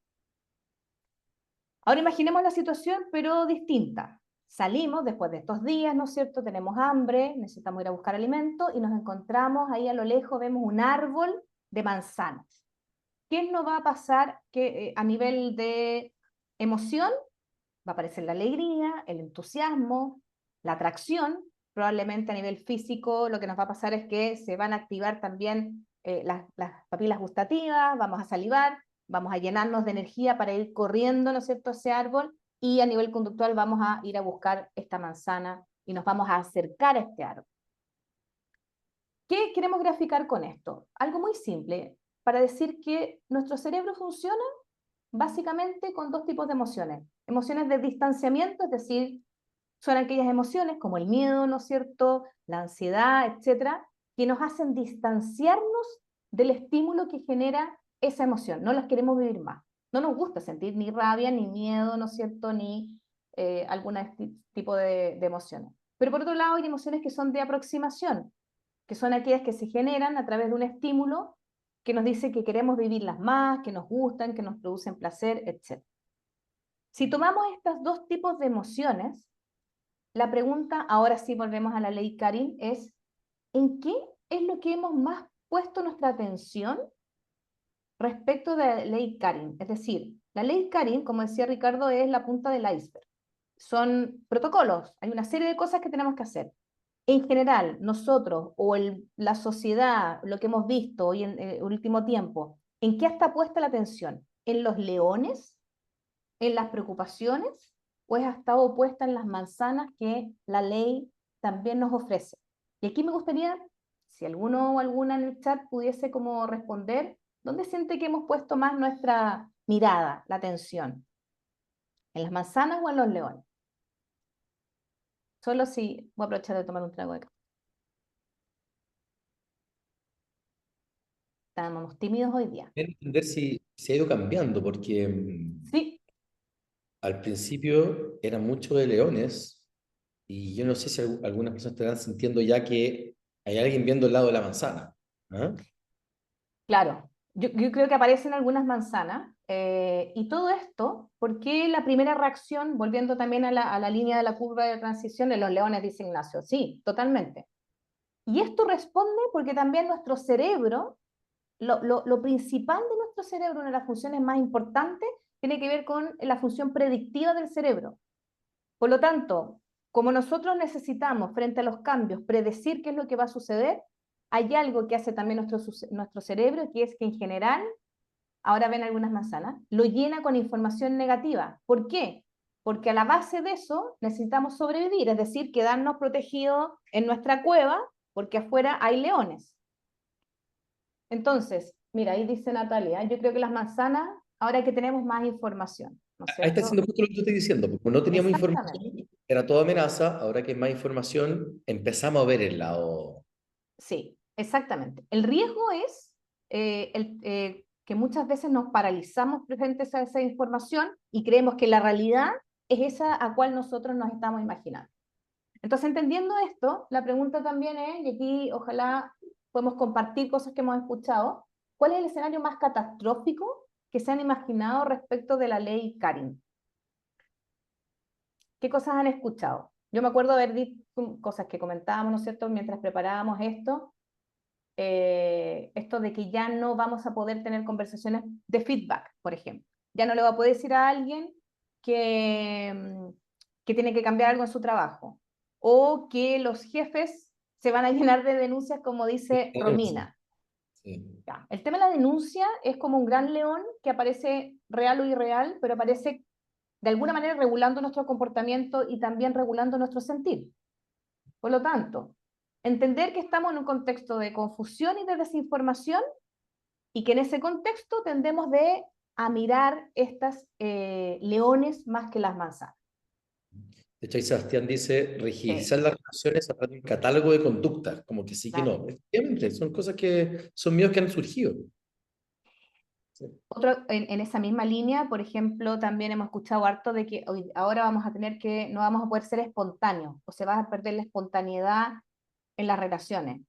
Ahora imaginemos la situación, pero distinta. Salimos después de estos días, ¿no es cierto? Tenemos hambre, necesitamos ir a buscar alimento y nos encontramos ahí a lo lejos, vemos un árbol de manzanas. ¿Qué nos va a pasar a nivel de emoción? Va a aparecer la alegría, el entusiasmo, la atracción. Probablemente a nivel físico lo que nos va a pasar es que se van a activar también las papilas gustativas, vamos a salivar, vamos a llenarnos de energía para ir corriendo, ¿no es cierto?, a ese árbol, y a nivel conductual vamos a ir a buscar esta manzana y nos vamos a acercar a este árbol. ¿Qué queremos graficar con esto? Algo muy simple, para decir que nuestro cerebro funciona básicamente con dos tipos de emociones. Emociones de distanciamiento, es decir, son aquellas emociones como el miedo, ¿no es cierto?, la ansiedad, etcétera, que nos hacen distanciarnos del estímulo que genera esa emoción, no las queremos vivir más. No nos gusta sentir ni rabia, ni miedo, ¿no es cierto?, ni algún tipo de emociones. Pero por otro lado hay emociones que son de aproximación, que son aquellas que se generan a través de un estímulo que nos dice que queremos vivirlas más, que nos gustan, que nos producen placer, etc. Si tomamos estos dos tipos de emociones, la pregunta, ahora sí volvemos a la ley Karin, es ¿en qué es lo que hemos más puesto nuestra atención respecto de la ley Karin? Es decir, la ley Karin, como decía Ricardo, es la punta del iceberg. Son protocolos, hay una serie de cosas que tenemos que hacer. En general, nosotros o la sociedad, lo que hemos visto hoy en el último tiempo, ¿en qué está puesta la atención? ¿En los leones? ¿En las preocupaciones? ¿O ha estado puesta en las manzanas que la ley también nos ofrece? Y aquí me gustaría, si alguno o alguna en el chat pudiese como responder, ¿dónde siente que hemos puesto más nuestra mirada, la atención? ¿En las manzanas o en los leones? Solo si voy a aprovechar de tomar un trago de café. Estábamos tímidos hoy día. Entender si ha ido cambiando, porque Sí, al principio era mucho de leones y yo no sé si algunas personas estarán sintiendo ya que hay alguien viendo el lado de la manzana. ¿Ah? claro. Yo creo que aparecen algunas manzanas y todo esto, porque la primera reacción, volviendo también a la línea de la curva de transición de los leones, dice Ignacio, sí, totalmente. Y esto responde porque también nuestro cerebro, lo principal de nuestro cerebro, una de las funciones más importantes, tiene que ver con la función predictiva del cerebro. Por lo tanto, como nosotros necesitamos, frente a los cambios, predecir qué es lo que va a suceder, hay algo que hace también nuestro cerebro, que es que en general, ahora ven algunas manzanas, lo llena con información negativa. ¿Por qué? Porque a la base de eso necesitamos sobrevivir, es decir, quedarnos protegidos en nuestra cueva, porque afuera hay leones. Entonces, mira, ahí dice Natalia, yo creo que las manzanas, ahora que tenemos más información, ¿no es Ahí está cierto? haciendo justo lo que yo estoy diciendo, porque como no teníamos Exactamente, información, era toda amenaza, ahora que hay más información, empezamos a ver el lado. sí, exactamente. El riesgo es que muchas veces nos paralizamos frente a esa información y creemos que la realidad es esa a cual nosotros nos estamos imaginando. Entonces, entendiendo esto, la pregunta también es, y aquí ojalá podemos compartir cosas que hemos escuchado, ¿cuál es el escenario más catastrófico que se han imaginado respecto de la ley Karin? ¿Qué cosas han escuchado? Yo me acuerdo haber dicho cosas que comentábamos, ¿no es cierto?, mientras preparábamos esto de que ya no vamos a poder tener conversaciones de feedback, por ejemplo. Ya no le va a poder decir a alguien que tiene que cambiar algo en su trabajo, o que los jefes se van a llenar de denuncias, como dice Romina. Sí. Ya. El tema de la denuncia es como un gran león que aparece real o irreal, pero aparece de alguna manera regulando nuestro comportamiento y también regulando nuestro sentir. Por lo tanto, entender que estamos en un contexto de confusión y de desinformación y que en ese contexto tendemos a mirar estas leones más que las manzanas. De hecho, ahí Sebastián dice, Sí, rigidizar las relaciones a través de un catálogo de conductas, como que sí que claro. no. Efectivamente, son cosas que son miedos que han surgido. Sí. Otro, en esa misma línea, por ejemplo, también hemos escuchado harto de que ahora vamos a tener que, no vamos a poder ser espontáneos, o se va a perder la espontaneidad en las relaciones.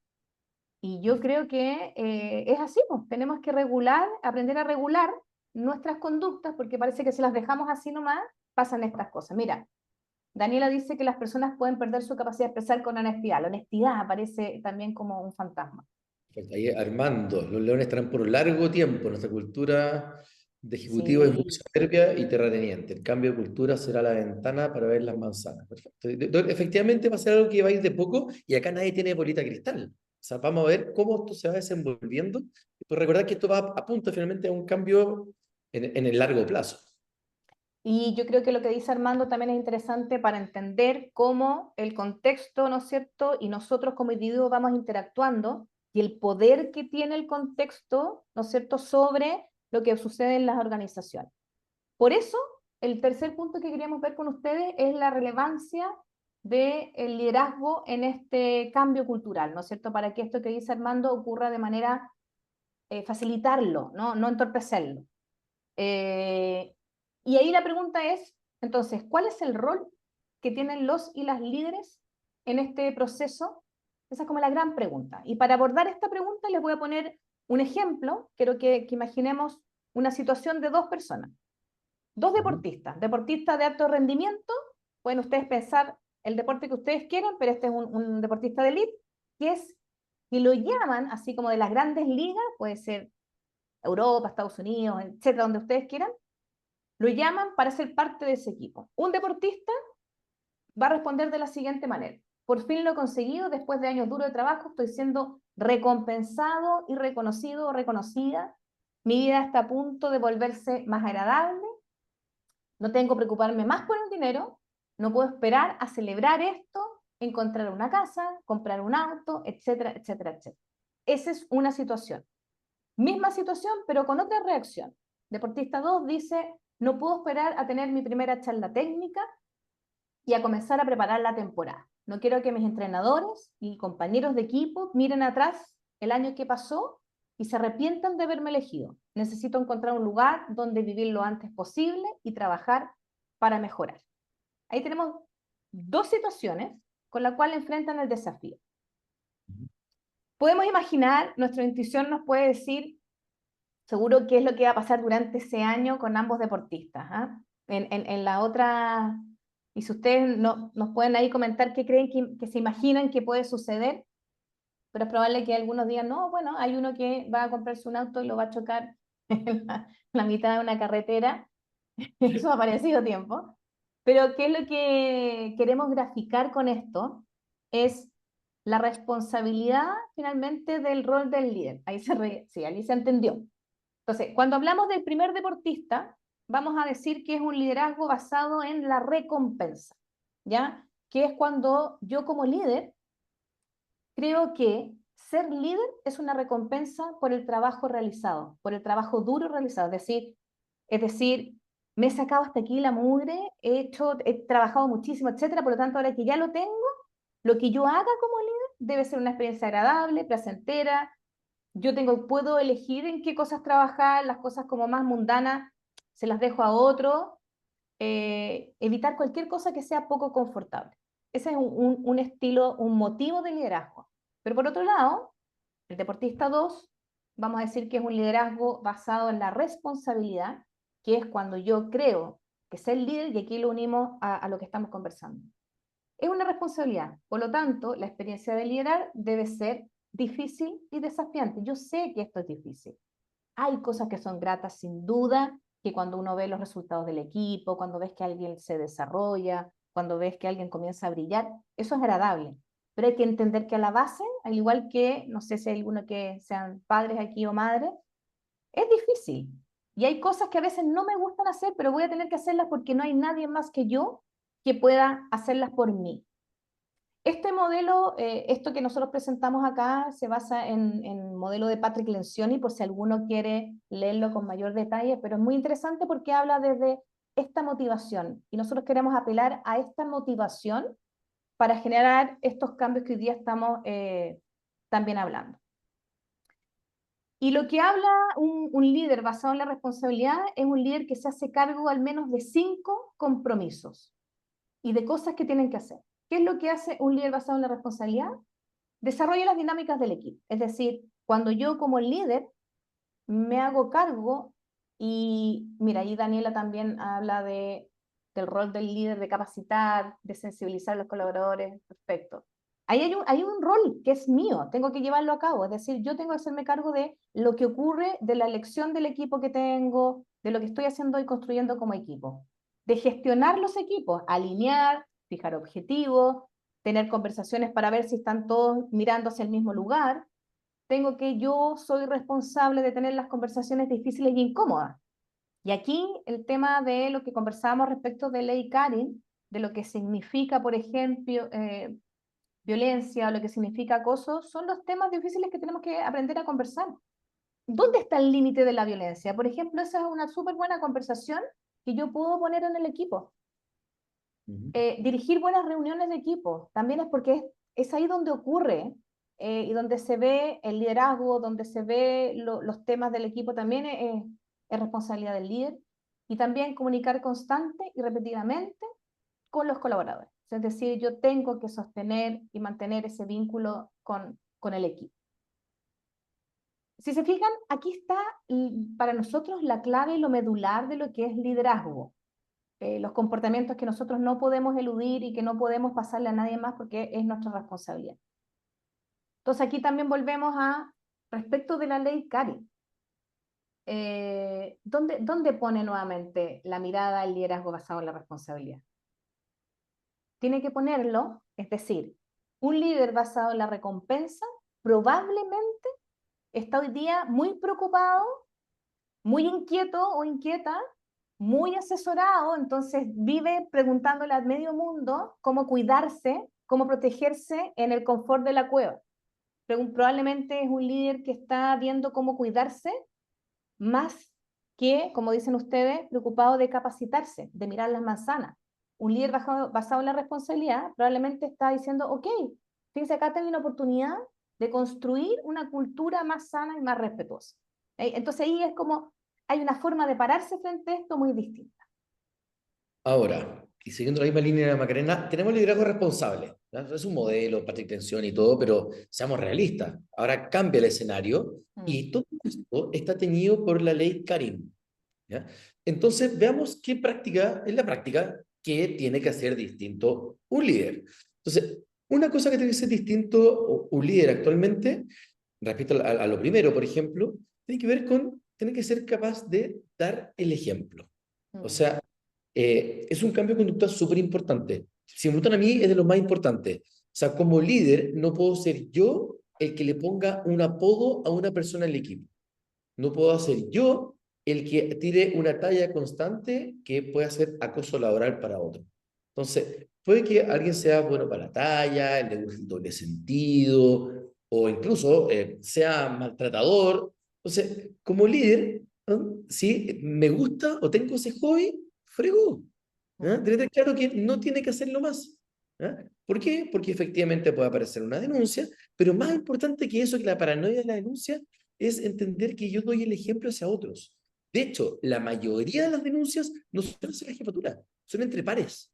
Y yo creo que es así, pues tenemos que regular, aprender a regular nuestras conductas, porque parece que si las dejamos así nomás, pasan estas cosas. Mira, Daniela dice que las personas pueden perder su capacidad de expresar con honestidad. La honestidad aparece también como un fantasma. Perfecto. Ahí Armando, los leones estarán por largo tiempo. Nuestra cultura de ejecutivo es muy Sí, soberbia y terrateniente. El cambio de cultura será la ventana para ver las manzanas. Perfecto. Efectivamente va a ser algo que va a ir de poco y acá nadie tiene bolita de cristal. O sea, vamos a ver cómo esto se va desenvolviendo. Pero recordar que esto va a punto finalmente a un cambio en el largo plazo. y yo creo que lo que dice Armando también es interesante para entender cómo el contexto, ¿no es cierto? Y nosotros como individuos vamos interactuando y el poder que tiene el contexto, ¿no es cierto?, sobre lo que sucede en las organizaciones. Por eso, el tercer punto que queríamos ver con ustedes es la relevancia del liderazgo en este cambio cultural, ¿no es cierto? Para que esto que dice Armando ocurra de manera facilitarlo, no entorpecerlo. Y ahí la pregunta es, entonces, ¿cuál es el rol que tienen los y las líderes en este proceso? Esa es como la gran pregunta. Y para abordar esta pregunta les voy a poner un ejemplo. Quiero que imaginemos una situación de dos personas. Dos deportistas de alto rendimiento. Pueden ustedes pensar el deporte que ustedes quieran, pero este es un deportista de élite, que lo llaman, así como de las grandes ligas, puede ser Europa, Estados Unidos, etcétera, donde ustedes quieran, lo llaman para ser parte de ese equipo. Un deportista va a responder de la siguiente manera: por fin lo he conseguido, después de años duros de trabajo, estoy siendo recompensado y reconocido o reconocida, mi vida está a punto de volverse más agradable, no tengo que preocuparme más por el dinero, no puedo esperar a celebrar esto, encontrar una casa, comprar un auto, etcétera, etcétera, etcétera. Esa es una situación. Misma situación, pero con otra reacción. Deportista 2 dice, no puedo esperar a tener mi primera charla técnica y a comenzar a preparar la temporada. No quiero que mis entrenadores y compañeros de equipo miren atrás el año que pasó y se arrepientan de haberme elegido. Necesito encontrar un lugar donde vivir lo antes posible y trabajar para mejorar. Ahí tenemos dos situaciones con las cuales enfrentan el desafío. Podemos imaginar, nuestra intuición nos puede decir, seguro qué es lo que va a pasar durante ese año con ambos deportistas. En la otra, y si ustedes nos pueden ahí comentar qué creen que se imaginan que puede suceder, pero es probable que algunos digan, no, bueno, hay uno que va a comprarse un auto y lo va a chocar en la mitad de una carretera, eso ha parecido tiempo, pero ¿qué es lo que queremos graficar con esto? Es la responsabilidad finalmente del rol del líder. Sí, ahí se entendió. Entonces, cuando hablamos del primer deportista, vamos a decir que es un liderazgo basado en la recompensa, ¿ya? Que es cuando yo como líder creo que ser líder es una recompensa por el trabajo realizado, por el trabajo duro realizado. Es decir, me he sacado hasta aquí la mugre, he trabajado muchísimo, etcétera. Por lo tanto, ahora que ya lo tengo, lo que yo haga como líder debe ser una experiencia agradable, placentera. Puedo elegir en qué cosas trabajar, las cosas como más mundanas se las dejo a otro, evitar cualquier cosa que sea poco confortable. Ese es un estilo, un motivo de liderazgo. Pero por otro lado, el deportista 2, vamos a decir que es un liderazgo basado en la responsabilidad, que es cuando yo creo que ser líder, y aquí lo unimos a lo que estamos conversando. Es una responsabilidad, por lo tanto, la experiencia de liderar debe ser difícil y desafiante. Yo sé que esto es difícil. Hay cosas que son gratas sin duda, que cuando uno ve los resultados del equipo, cuando ves que alguien se desarrolla, cuando ves que alguien comienza a brillar, eso es agradable. Pero hay que entender que a la base, al igual que, no sé si hay alguno que sean padres aquí o madres, es difícil. Y hay cosas que a veces no me gustan hacer, pero voy a tener que hacerlas porque no hay nadie más que yo que pueda hacerlas por mí. Este modelo, esto que nosotros presentamos acá, se basa en el modelo de Patrick Lencioni, por si alguno quiere leerlo con mayor detalle, pero es muy interesante porque habla desde esta motivación, y nosotros queremos apelar a esta motivación para generar estos cambios que hoy día estamos también hablando. Y lo que habla un líder basado en la responsabilidad es un líder que se hace cargo al menos de 5 compromisos y de cosas que tienen que hacer. ¿Qué es lo que hace un líder basado en la responsabilidad? Desarrolla las dinámicas del equipo. Es decir, cuando yo como líder me hago cargo, y mira, ahí Daniela también habla del rol del líder, de capacitar, de sensibilizar a los colaboradores, perfecto. Ahí hay un rol que es mío, tengo que llevarlo a cabo, es decir, yo tengo que hacerme cargo de lo que ocurre, de la elección del equipo que tengo, de lo que estoy haciendo y construyendo como equipo, de gestionar los equipos, alinear, fijar objetivos, tener conversaciones para ver si están todos mirando hacia el mismo lugar. Yo soy responsable de tener las conversaciones difíciles y incómodas. Y aquí el tema de lo que conversábamos respecto de Ley Karin, de lo que significa, por ejemplo, violencia o lo que significa acoso, son los temas difíciles que tenemos que aprender a conversar. ¿Dónde está el límite de la violencia? Por ejemplo, esa es una súper buena conversación que yo puedo poner en el equipo. Dirigir buenas reuniones de equipo también es porque es ahí donde ocurre y donde se ve el liderazgo, donde se ve los temas del equipo también es responsabilidad del líder. Y también comunicar constante y repetidamente con los colaboradores. Es decir, yo tengo que sostener y mantener ese vínculo con el equipo. Si se fijan, aquí está para nosotros la clave y lo medular de lo que es liderazgo. Los comportamientos que nosotros no podemos eludir y que no podemos pasarle a nadie más porque es nuestra responsabilidad. Entonces aquí también volvemos a, respecto de la ley Cari, ¿dónde pone nuevamente la mirada el liderazgo basado en la responsabilidad? Tiene que ponerlo, es decir, un líder basado en la recompensa probablemente está hoy día muy preocupado, muy inquieto o inquieta, muy asesorado, entonces vive preguntándole al medio mundo cómo cuidarse, cómo protegerse en el confort de la cueva. Probablemente es un líder que está viendo cómo cuidarse más que, como dicen ustedes, preocupado de capacitarse, de mirar las manzanas. Un líder basado en la responsabilidad probablemente está diciendo, ok, fíjense, acá tengo una oportunidad de construir una cultura más sana y más respetuosa. Entonces ahí es como, hay una forma de pararse frente a esto muy distinta. Ahora, y siguiendo la misma línea de la Macarena, tenemos liderazgo responsable, ¿no? Es un modelo, para intención y todo, pero seamos realistas. Ahora cambia el escenario y todo esto está teñido por la ley Karim, ¿ya? Entonces, veamos qué práctica es la práctica que tiene que hacer distinto un líder. Entonces, una cosa que tiene que ser distinto un líder actualmente, respecto a lo primero, por ejemplo, tiene que ver con, tiene que ser capaz de dar el ejemplo. O sea, es un cambio de conducta súper importante. Si me preguntan a mí, es de lo más importante. O sea, como líder, no puedo ser yo el que le ponga un apodo a una persona en el equipo. No puedo ser yo el que tire una talla constante que pueda ser acoso laboral para otro. Entonces, puede que alguien sea bueno para la talla, le guste el doble sentido, o incluso sea maltratador. Entonces, como líder, ¿no? Si me gusta o tengo ese hobby, frego. ¿Ah? Tener claro que no tiene que hacerlo más. ¿Ah? ¿Por qué? Porque efectivamente puede aparecer una denuncia, pero más importante que eso, que la paranoia de la denuncia, es entender que yo doy el ejemplo hacia otros. De hecho, la mayoría de las denuncias no son hacia la jefatura, son entre pares.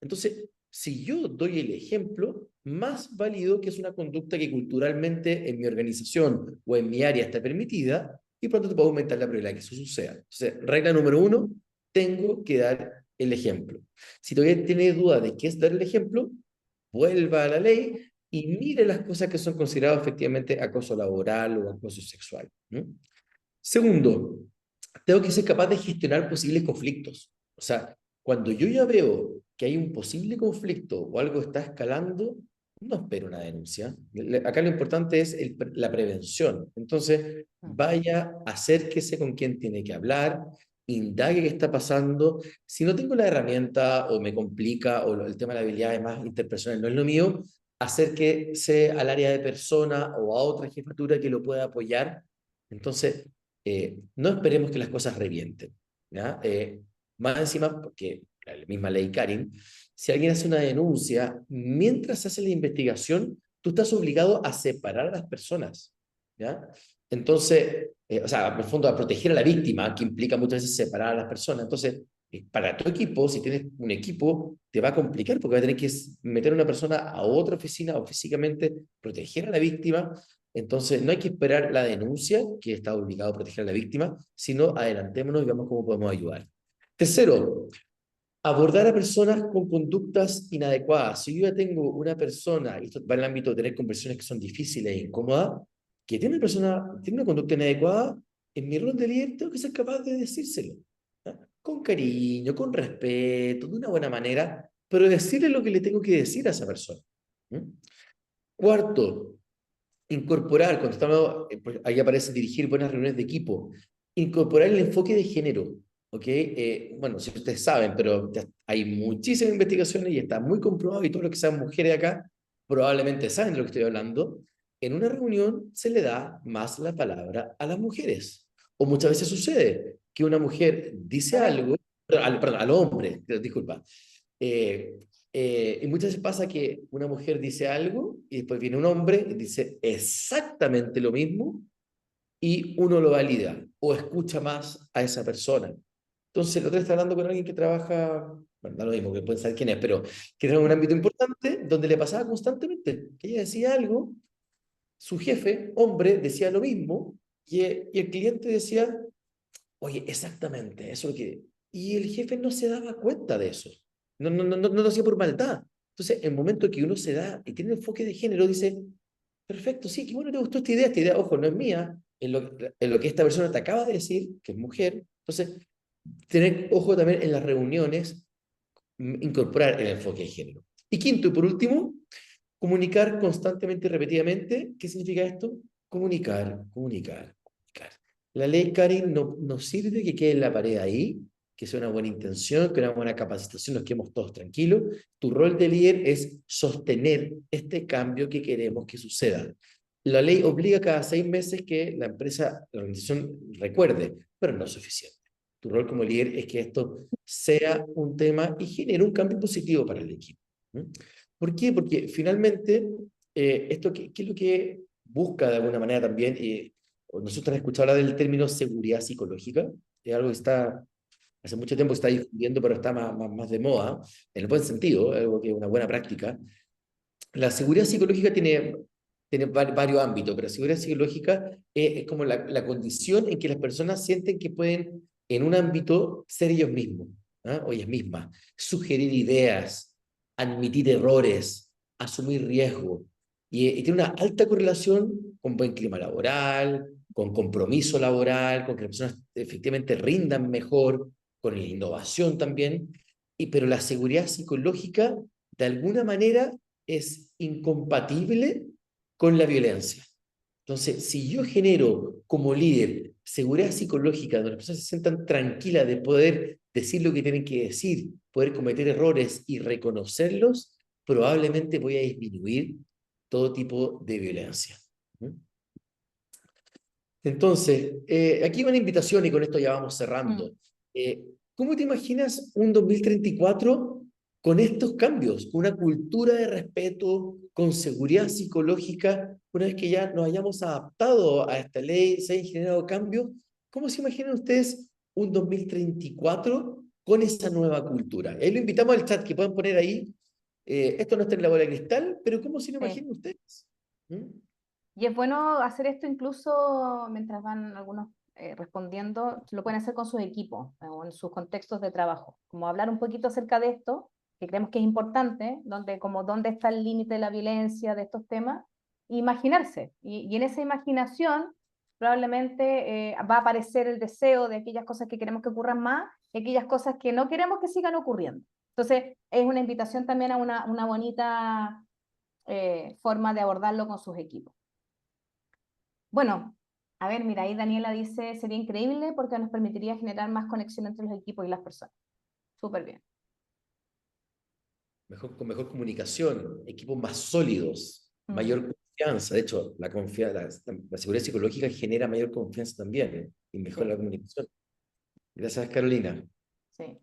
Entonces, si yo doy el ejemplo, más válido que es una conducta que culturalmente en mi organización o en mi área está permitida, y pronto te puedo aumentar la probabilidad de que eso suceda. Entonces, regla número uno, tengo que dar el ejemplo. Si todavía tiene duda de qué es dar el ejemplo, vuelva a la ley y mire las cosas que son consideradas efectivamente acoso laboral o acoso sexual. ¿No? Segundo, tengo que ser capaz de gestionar posibles conflictos. O sea, cuando yo ya veo que hay un posible conflicto o algo está escalando, no espero una denuncia. Acá lo importante es la prevención. Entonces, vaya, acérquese con quien tiene que hablar, indague qué está pasando. Si no tengo la herramienta o me complica o el tema de la habilidad es más interpersonal, no es lo mío, acérquese al área de persona o a otra jefatura que lo pueda apoyar. Entonces, no esperemos que las cosas revienten, ¿ya? Más encima, porque la misma ley Karin, si alguien hace una denuncia, mientras se hace la investigación, tú estás obligado a separar a las personas, ¿ya? Entonces, o sea, en el fondo a proteger a la víctima, que implica muchas veces separar a las personas. Entonces, para tu equipo, si tienes un equipo, te va a complicar porque va a tener que meter a una persona a otra oficina o físicamente proteger a la víctima. Entonces, no hay que esperar la denuncia, que está obligado a proteger a la víctima, sino adelantémonos y veamos cómo podemos ayudar. Tercero, abordar a personas con conductas inadecuadas. Si yo ya tengo una persona, y esto va en el ámbito de tener conversaciones que son difíciles e incómodas, que tiene una conducta inadecuada, en mi rol de líder tengo que ser capaz de decírselo. ¿Ah? Con cariño, con respeto, de una buena manera, pero decirle lo que le tengo que decir a esa persona. ¿Mm? Cuarto, incorporar, cuando estamos, pues, ahí aparece dirigir buenas reuniones de equipo, incorporar el enfoque de género, ¿ok? Bueno, si ustedes saben, pero ya hay muchísimas investigaciones y está muy comprobado, y todos los que sean mujeres acá probablemente saben de lo que estoy hablando. En una reunión se le da más la palabra a las mujeres, o muchas veces sucede que una mujer dice algo, perdón, al hombre, disculpa, Y muchas veces pasa que una mujer dice algo y después viene un hombre y dice exactamente lo mismo y uno lo valida o escucha más a esa persona. Entonces, el otro día está hablando con alguien que trabaja, bueno, da lo mismo, que pueden saber quién es, pero que trabaja en un ámbito importante donde le pasaba constantemente que ella decía algo, su jefe, hombre, decía lo mismo y el cliente decía, oye, exactamente, eso es lo que... Y el jefe no se daba cuenta de eso. No lo hacía por maldad. Entonces, en el momento que uno se da y tiene enfoque de género, dice, perfecto, sí, qué bueno te gustó esta idea, ojo, no es mía, en lo que esta persona te acaba de decir, que es mujer. Entonces, tener ojo también en las reuniones, incorporar el enfoque de género. Y quinto y por último, comunicar constantemente y repetidamente. ¿Qué significa esto? Comunicar. La ley Karin no sirve que quede en la pared ahí, que sea una buena intención, que una buena capacitación, nos quedemos todos tranquilos. Tu rol de líder es sostener este cambio que queremos que suceda. La ley obliga cada 6 meses que la empresa, la organización recuerde, pero no es suficiente. Tu rol como líder es que esto sea un tema y genere un cambio positivo para el equipo. ¿Mm? ¿Por qué? Porque finalmente, esto qué es lo que busca de alguna manera también, nosotros hemos escuchado hablar del término seguridad psicológica, es algo que está, hace mucho tiempo está discutiendo, pero está más de moda, en el buen sentido, algo que es una buena práctica. La seguridad psicológica tiene varios ámbitos, pero la seguridad psicológica es como la condición en que las personas sienten que pueden, en un ámbito, ser ellos mismos, ¿ah? O ellas mismas, sugerir ideas, admitir errores, asumir riesgo. Y tiene una alta correlación con buen clima laboral, con compromiso laboral, con que las personas efectivamente rindan mejor, con la innovación también. Pero la seguridad psicológica, de alguna manera, es incompatible con la violencia. Entonces, si yo genero como líder seguridad psicológica, donde las personas se sientan tranquilas de poder decir lo que tienen que decir, poder cometer errores y reconocerlos, probablemente voy a disminuir todo tipo de violencia. ¿Mm? Entonces, aquí una invitación y con esto ya vamos cerrando. Mm. ¿Cómo te imaginas un 2034 con estos cambios, con una cultura de respeto, con seguridad psicológica, una vez que ya nos hayamos adaptado a esta ley, se hayan generado cambios? ¿Cómo se imaginan ustedes un 2034 con esa nueva cultura? Ahí lo invitamos al chat, que puedan poner ahí, esto no está en la bola de cristal, pero ¿cómo se lo Sí. imaginan ustedes? ¿Mm? Y es bueno hacer esto incluso mientras van algunos respondiendo, lo pueden hacer con sus equipos o en sus contextos de trabajo, como hablar un poquito acerca de esto, que creemos que es importante, donde, como dónde está el límite de la violencia, de estos temas, e imaginarse. Y en esa imaginación probablemente va a aparecer el deseo de aquellas cosas que queremos que ocurran más y aquellas cosas que no queremos que sigan ocurriendo. Entonces, es una invitación también a una bonita forma de abordarlo con sus equipos. Bueno, a ver, mira, ahí Daniela dice, sería increíble porque nos permitiría generar más conexión entre los equipos y las personas. Súper bien. Con mejor comunicación, equipos más sólidos, Mm, mayor confianza. De hecho, la seguridad psicológica genera mayor confianza también, y mejora sí, la comunicación. Gracias, Carolina. sí.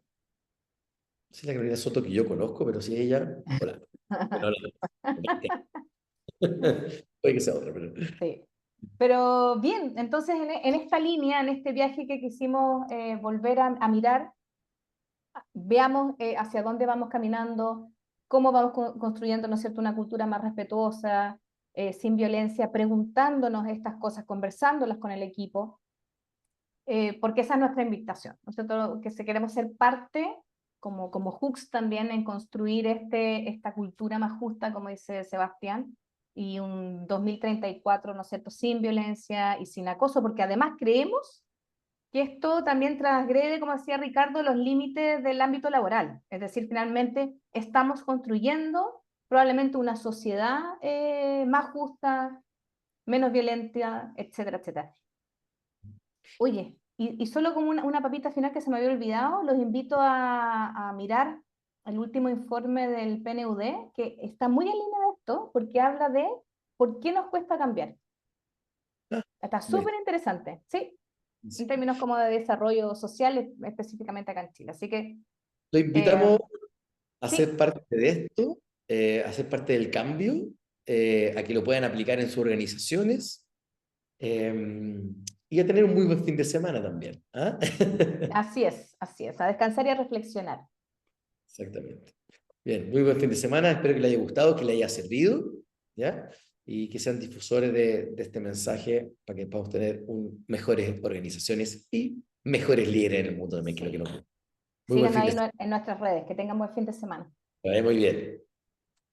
Sí, la Carolina Soto que yo conozco, pero sí ella, hola. No, puede que sea otra, pero... Sí. Pero bien, entonces en esta línea, en este viaje que quisimos volver a mirar, veamos hacia dónde vamos caminando, cómo vamos construyendo, ¿no es cierto?, una cultura más respetuosa, sin violencia, preguntándonos estas cosas, conversándolas con el equipo, porque esa es nuestra invitación. Nosotros que se queremos ser parte, como Hooks también, en construir esta cultura más justa, como dice Sebastián, y un 2034, ¿no es cierto?, sin violencia y sin acoso, porque además creemos que esto también transgrede, como decía Ricardo, los límites del ámbito laboral. Es decir, finalmente estamos construyendo probablemente una sociedad más justa, menos violenta, etcétera, etcétera. Oye, y solo como una papita final que se me había olvidado, los invito a mirar el último informe del PNUD, que está muy en línea de esto, porque habla de por qué nos cuesta cambiar. Ah, Está bueno, súper interesante, ¿sí? En sí. términos como de desarrollo social, específicamente acá en Chile. Así que, Lo eh, invitamos a Sí, ser parte de esto, a ser parte del cambio, a que lo puedan aplicar en sus organizaciones y a tener un muy buen fin de semana también. ¿Ah? así es, a descansar y a reflexionar. Exactamente. Bien, muy buen fin de semana. Espero que le haya gustado, que le haya servido, ¿ya? Y que sean difusores de este mensaje para que podamos tener mejores organizaciones y mejores líderes en el mundo también, que es lo que Sí. nos gusta. Muy buen Síganos fin ahí de semana. en nuestras redes. Que tengan buen fin de semana. Que vaya muy bien.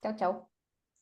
Chao, chao.